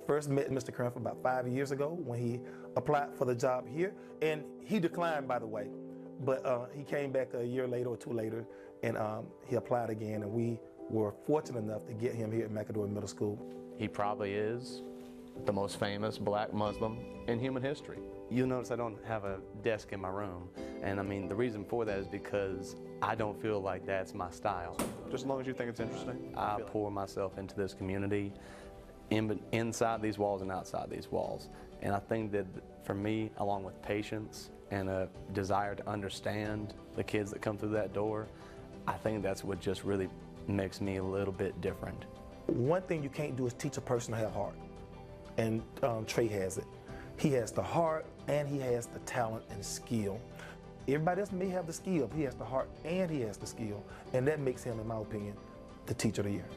J: First met Mr. Cranford about 5 years ago when he applied for the job here, and he declined, by the way. But he came back a year later or 2 later, and he applied again, and we were fortunate enough to get him here at McAdoo Middle School.
K: He probably is the most famous black Muslim in human history. You'll notice I don't have a desk in my room, and I mean the reason for that is because I don't feel like that's my style.
L: Just as long as you think it's interesting?
K: I pour myself into this community, inside these walls and outside these walls. And I think that for me, along with patience and a desire to understand the kids that come through that door, I think that's what just really makes me a little bit different.
J: One thing you can't do is teach a person to have heart, and Trey has it. He has the heart and he has the talent and skill. Everybody else may have the skill, but he has the heart and he has the skill, and that makes him, in my opinion, the Teacher of the Year.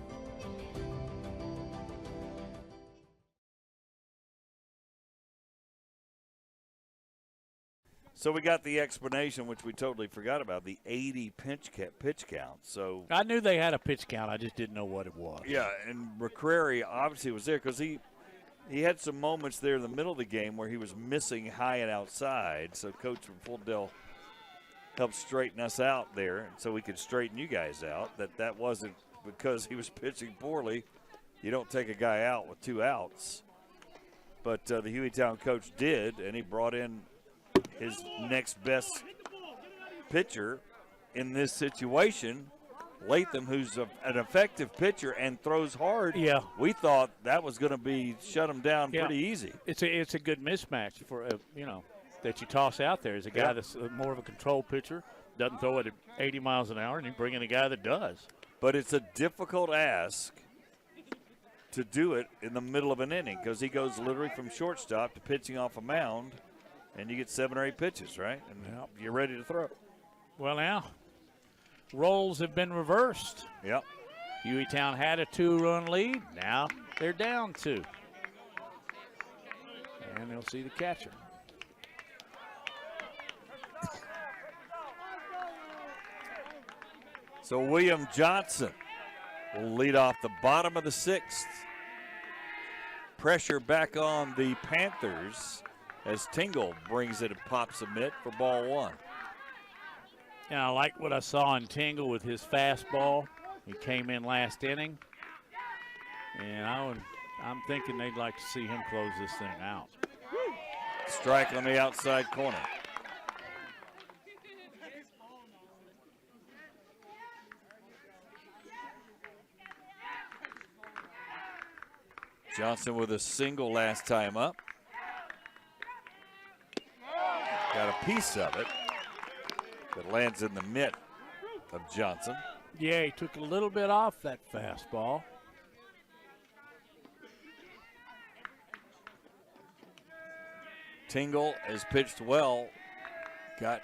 A: So we got the explanation, which we totally forgot about, the 80 pitch count. So
B: I knew they had a pitch count. I just didn't know what it was.
A: yeah, and McCrary obviously was there because he had some moments there in the middle of the game where he was missing high and outside. So Coach from Fulldale helped straighten us out there, and so we could straighten you guys out. That wasn't because he was pitching poorly. You don't take a guy out with 2 outs. But the Hueytown coach did, and he brought in his next best pitcher in this situation, Latham, who's an effective pitcher and throws hard.
B: Yeah.
A: We thought that was going to be shut him down
B: Yeah.
A: pretty easy.
B: It's a good mismatch for that you toss out there. Is a guy that's more of a control pitcher, doesn't throw it at 80 miles an hour, and you bring in a guy that does.
A: But it's a difficult ask to do it in the middle of an inning because he goes literally from shortstop to pitching off a mound, and you get 7 or 8 pitches, right? And you're ready to throw.
B: Well, now, roles have been reversed.
A: Yep.
B: Hueytown had a 2-run lead. Now they're down 2. And they'll see the catcher.
A: So William Johnson will lead off the bottom of the 6th. Pressure back on the Panthers as Tingle brings it and pops a mitt for ball 1.
B: And I like what I saw in Tingle with his fastball. He came in last inning. And I'm thinking they'd like to see him close this thing out.
A: Strike on the outside corner. Johnson with a single last time up. Got a piece of it that lands in the mitt of Johnson.
B: Yeah, he took a little bit off that fastball.
A: Tingle has pitched well. Got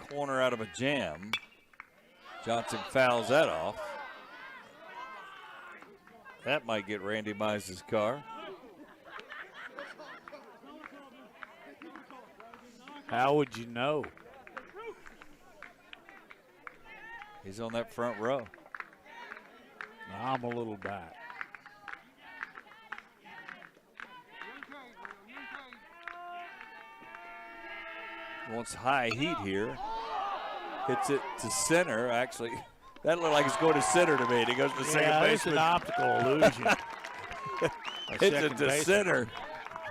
A: corner out of a jam. Johnson fouls that off. That might get Randy Mize's car.
B: How would you know?
A: He's on that front row.
B: I'm a little back.
A: Wants high heat here. Hits it to center. Actually, that looked like it's going to center to me. And he goes to second baseman.
B: It's an optical illusion.
A: Hits it to center.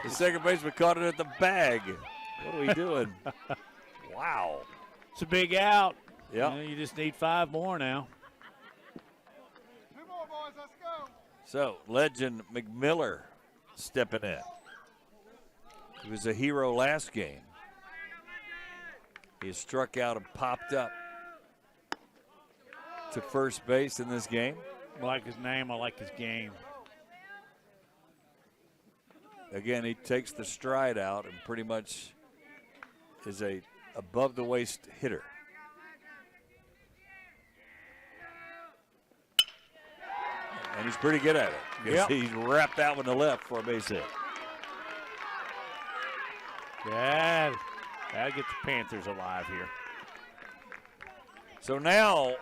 A: The second baseman caught it at the bag. What are we doing? Wow.
B: It's a big out.
A: Yeah.
B: You just need 5 more now.
A: So, legend McMiller stepping in. He was a hero last game. He struck out and popped up to first base in this game.
B: I like his name. I like his game.
A: Again, he takes the stride out and pretty much is a above the waist hitter. And he's pretty good at it.
B: Yep.
A: He's wrapped that one to left for a base hit.
B: Yeah, that'll get the Panthers alive here.
A: So now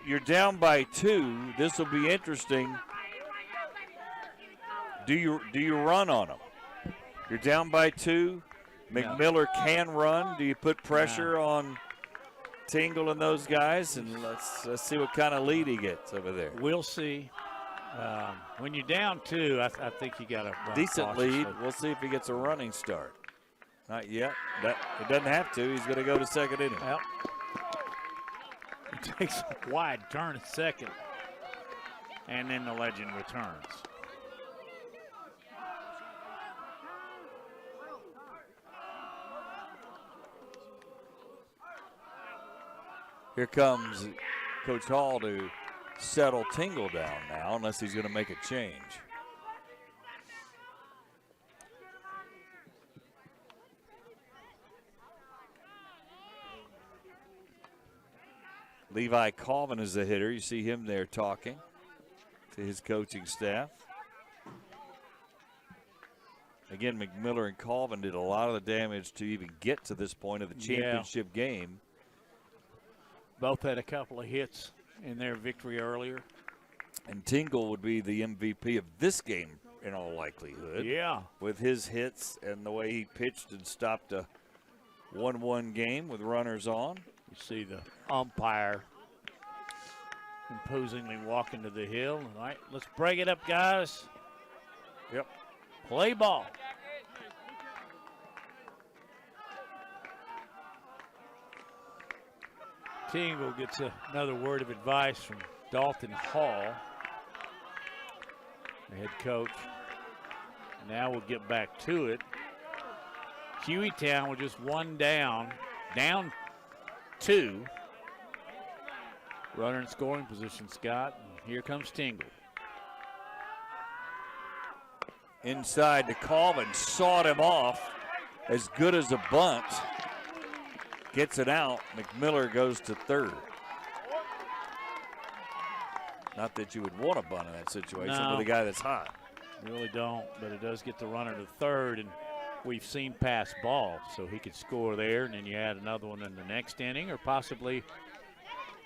A: you're down by 2. This will be interesting. Do you run on them? You're down by 2. McMiller can run. Do you put pressure on Tingle and those guys? And let's see what kind of lead he gets over there.
B: We'll see. When you're down 2, I think you got to run
A: Decent
B: cautiously.
A: lead. We'll see if he gets a running start. Not yet. It doesn't have to. He's going to go to second inning.
B: Well, he takes a wide turn at second, and then the legend returns.
A: Here comes Coach Hall to settle Tingle down now, unless he's going to make a change. Levi Colvin is the hitter. You see him there talking to his coaching staff. Again, McMiller and Colvin did a lot of the damage to even get to this point of the championship game.
B: Both had a couple of hits in their victory earlier.
A: And Tingle would be the MVP of this game in all likelihood.
B: Yeah.
A: With his hits and the way he pitched and stopped a 1-1 game with runners on.
B: You see the umpire imposingly walking to the hill. All right, let's break it up, guys.
A: Yep.
B: Play ball. Tingle gets another word of advice from Dalton Hall, the head coach. Now we'll get back to it. Hueytown with just 1 down 2. Runner in scoring position, Scott. And here comes Tingle.
A: Inside to Colvin, sawed him off. As good as a bunt. Gets it out. McMiller goes to third. Not that you would want a bunt in that situation with a guy that's hot.
B: You really don't, but it does get the runner to third, and we've seen pass ball, so he could score there, and then you add another one in the next inning, or possibly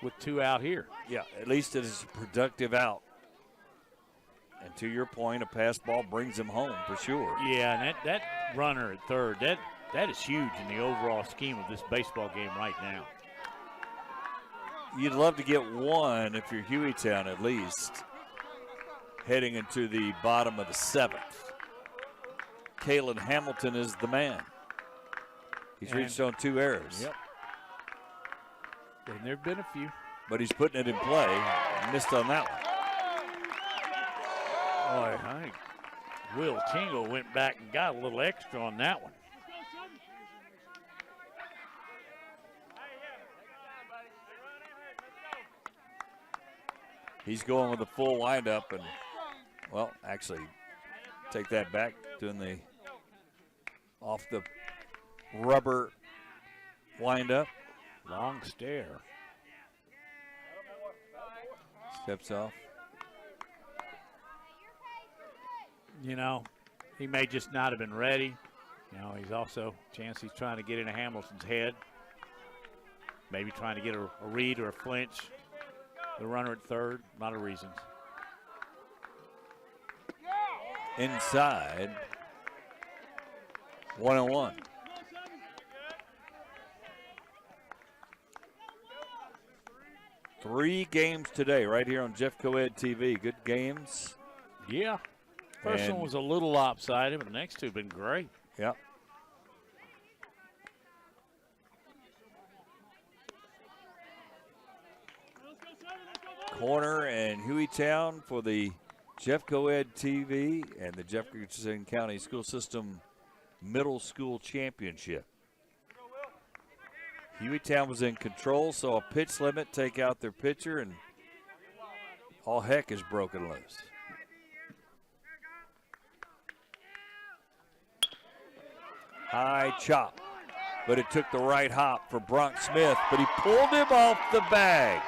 B: with 2 out here.
A: Yeah, at least it is a productive out. And to your point, a pass ball brings him home for sure.
B: Yeah, and that runner at third, that is huge in the overall scheme of this baseball game right now.
A: You'd love to get one if you're Hueytown at least. heading into the bottom of the 7th. Kalen Hamilton is the man. He's reached on 2 errors.
B: Yep. And there have been a few.
A: But he's putting it in play. Missed on that one.
B: Boy, I think Will Tingle went back and got a little extra on that one.
A: He's going with a full windup and, well, actually, take that back, doing the off the rubber windup.
B: Long stare.
A: Steps off.
B: You know, he may just not have been ready. You know, he's also chance he's trying to get into Hamilton's head. Maybe trying to get a read or a flinch. The runner at third, a lot of reasons.
A: Inside. 1-1. Three games today right here on Jeff Coed TV. Good games.
B: Yeah. First one was a little lopsided, but the next two have been great.
A: Yep. Corner and Hueytown for the Jeff Coed TV and the Jefferson County School System Middle School Championship. Hueytown was in control, saw a pitch limit take out their pitcher, and all heck is broken loose. High chop, but it took the right hop for Bronx Smith, but he pulled him off the bag.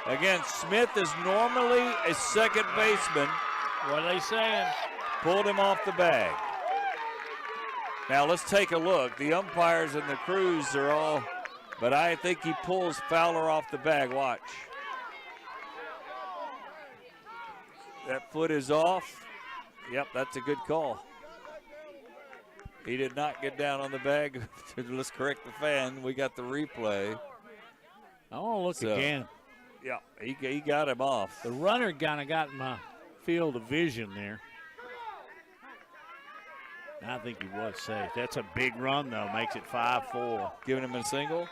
A: Again, Smith is normally a second baseman.
B: What are they saying?
A: Pulled him off the bag. Now let's take a look. The umpires and the crews are all, but I think he pulls Fowler off the bag. Watch. That foot is off. Yep, that's a good call. He did not get down on the bag. Let's correct the fan. We got the replay.
B: I want to look again.
A: Yeah, he got him off.
B: The runner kind of got in my field of vision there. I think he was safe. That's a big run, though. Makes it 5-4.
A: Giving him a single?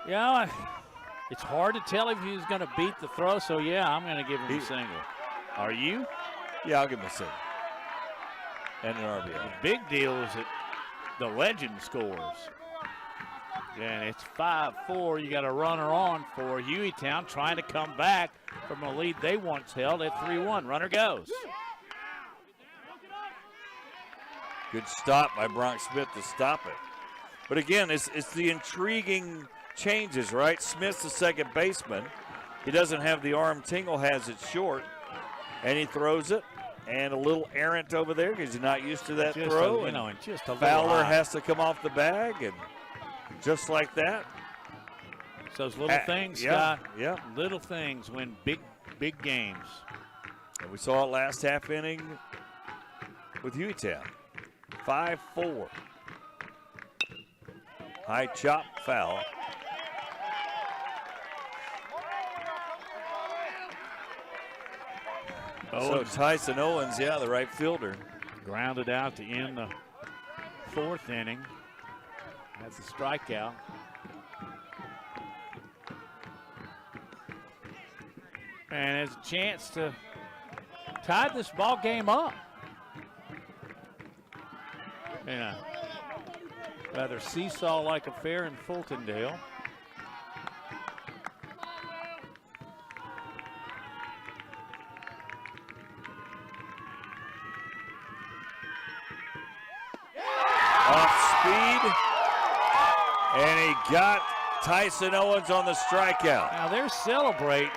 B: Yeah, it's hard to tell if he's going to beat the throw, so yeah, I'm going to give him a single. Are you?
A: Yeah, I'll give him a single. And an RBI.
B: The big deal is that the legend scores. And it's 5-4. You got a runner on for Hueytown trying to come back from a lead they once held at 3-1. Runner goes.
A: Good stop by Bronx Smith to stop it. But again, it's the intriguing changes, right? Smith's the second baseman. He doesn't have the arm Tingle has it short. And he throws it. And a little errant over there because he's not used to that throw.
B: And just a
A: Fowler has to come off the bag, and just like that.
B: So those little things,
A: yeah,
B: Scott.
A: Yeah.
B: Little things win big games.
A: And we saw it last half inning with Hueytown. 5-4. High chop foul. So Tyson Owens, yeah, the right fielder.
B: Grounded out to end the fourth inning. That's a strikeout. And has a chance to tie this ball game up. Yeah. Rather seesaw-like affair in Fultondale.
A: Off speed, and he got Tyson Owens on the strikeout.
B: Now they're celebrating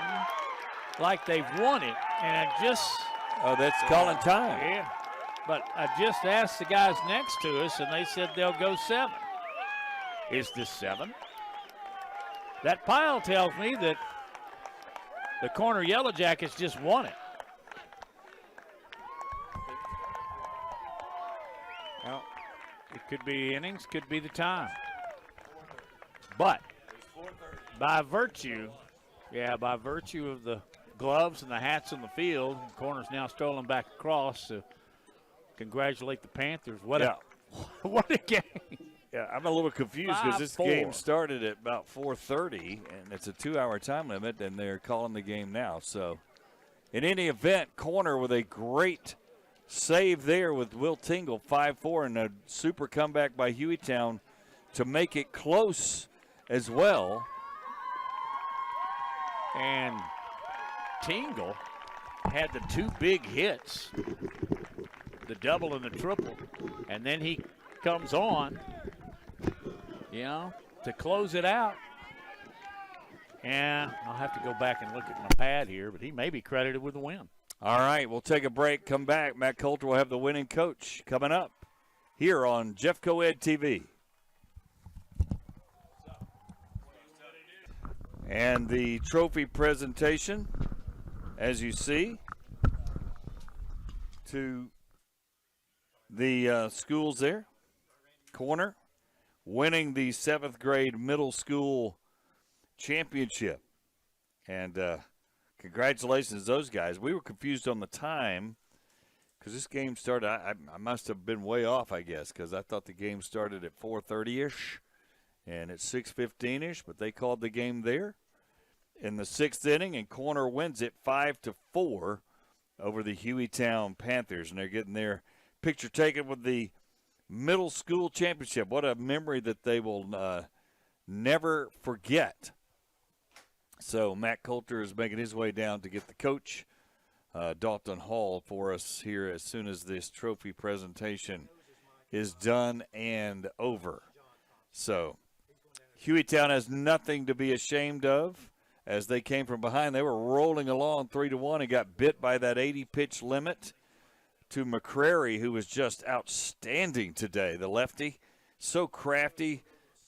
B: like they've won it, and I just...
A: Oh, that's calling time.
B: Yeah, but I just asked the guys next to us, and they said they'll go 7. Is this 7? That pile tells me that the corner Yellow Jackets just won it. Well, it could be innings, could be the time. But by virtue of the gloves and the hats on the field. Corner's now strolling back across to congratulate the Panthers. What a game.
A: Yeah, I'm a little confused because this
B: 5-4.
A: game started at about 4:30, and it's a 2-hour time limit, and they're calling the game now. So, in any event, Corner with a great save there with Will Tingle, 5-4, and a super comeback by Hueytown to make it close as well.
B: And Tingle had the 2 big hits, the double and the triple, and then he comes on, to close it out. And I'll have to go back and look at my pad here, but he may be credited with the win.
A: All right, we'll take a break, come back. Matt Coulter will have the winning coach coming up here on Jeff Coed TV. And the trophy presentation, as you see, to the schools there. Corner winning the 7th grade middle school championship. And congratulations to those guys. We were confused on the time because this game started. I must have been way off, I guess, because I thought the game started at 4:30-ish. And it's 6:15-ish, but they called the game there in the 6th inning, and Corner wins it 5-4 over the Hueytown Panthers, and they're getting their picture taken with the middle school championship. What a memory that they will never forget. So Matt Coulter is making his way down to get the coach, Dalton Hall, for us here as soon as this trophy presentation is done and over. So Hueytown has nothing to be ashamed of as they came from behind. They were rolling along 3-1 and got bit by that 80-pitch limit to McCrary, who was just outstanding today. The lefty, so crafty,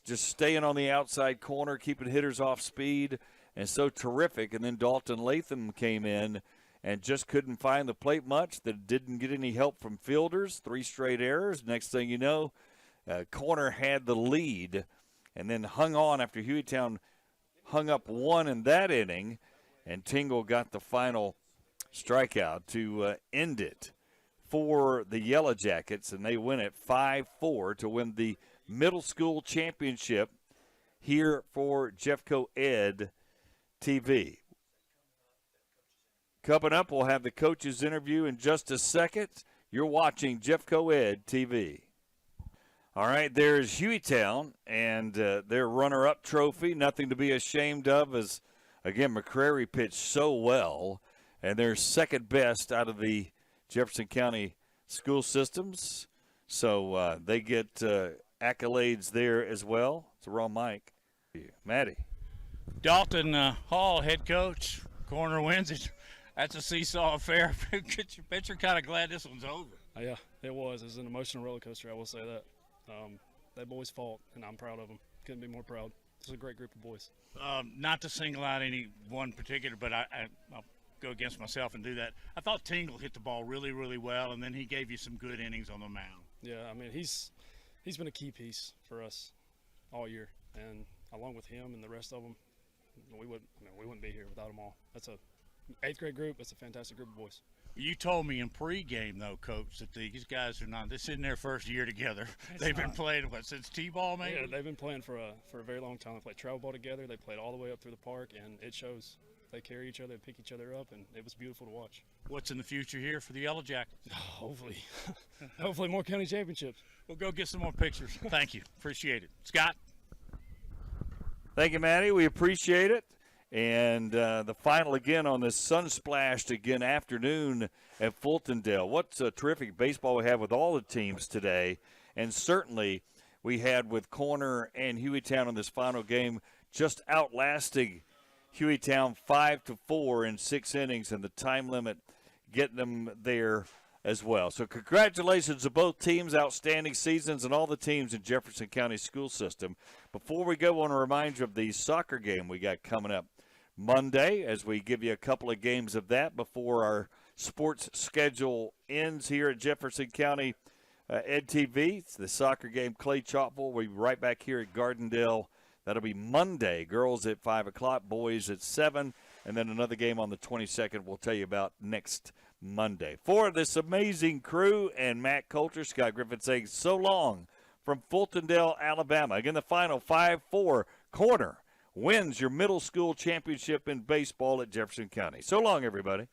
A: just staying on the outside corner, keeping hitters off speed, and so terrific. And then Dalton Latham came in and just couldn't find the plate much. That didn't get any help from fielders. 3 straight errors. Next thing you know, Corner had the lead and then hung on after Hueytown hung up 1 in that inning, and Tingle got the final strikeout to end it for the Yellow Jackets, and they win it 5-4 to win the middle school championship here for Jeffco Ed TV. Coming up, we'll have the coaches interview in just a second. You're watching Jeffco Ed TV. All right, there's Hueytown and their runner-up trophy. Nothing to be ashamed of as, again, McCrary pitched so well. And they're second best out of the Jefferson County school systems. So they get accolades there as well. It's the wrong mic. Maddie.
M: Dalton Hall, head coach. Corner wins it. That's a seesaw affair. Get your pitcher kind of glad this one's over.
N: Yeah, it was. It was an emotional roller coaster, I will say that. They boys fought, and I'm proud of them. Couldn't be more proud. It's a great group of boys.
M: Not to single out any one particular, but I'll go against myself and do that. I thought Tingle hit the ball really, really well, and then he gave you some good innings on the mound.
N: Yeah, I mean, he's been a key piece for us all year, and along with him and the rest of them, we wouldn't be here without them all. That's a 8th grade group. That's a fantastic group of boys.
M: You told me in pregame, though, Coach, that these guys are not. This isn't their first year together. They've been playing since T-ball, maybe.
N: Yeah, they've been playing for a very long time. They played travel ball together. They played all the way up through the park, and it shows. They carry each other, they pick each other up, and it was beautiful to watch.
M: What's in the future here for the Yellow Jackets?
N: Hopefully, hopefully more county championships.
M: We'll go get some more pictures. Thank you, appreciate it, Scott.
A: Thank you, Maddie. We appreciate it. And the final again on this sun-splashed again afternoon at Fultondale. What a terrific baseball we have with all the teams today. And certainly we had with Corner and Hueytown in this final game, just outlasting Hueytown 5-4 in 6 innings, and the time limit getting them there as well. So congratulations to both teams, outstanding seasons, and all the teams in Jefferson County school system. Before we go, I want to remind you of the soccer game we got coming up Monday, as we give you a couple of games of that before our sports schedule ends here at Jefferson County Ed TV. It's the soccer game, Clay Chalkville. We'll be right back here at Gardendale. That'll be Monday. Girls at 5 o'clock, boys at 7. and then another game on the 22nd we'll tell you about next Monday. For this amazing crew and Matt Coulter, Scott Griffin saying so long from Fultondale, Alabama. Again, the final 5-4 Corner wins your middle school championship in baseball at Jefferson County. So long, everybody.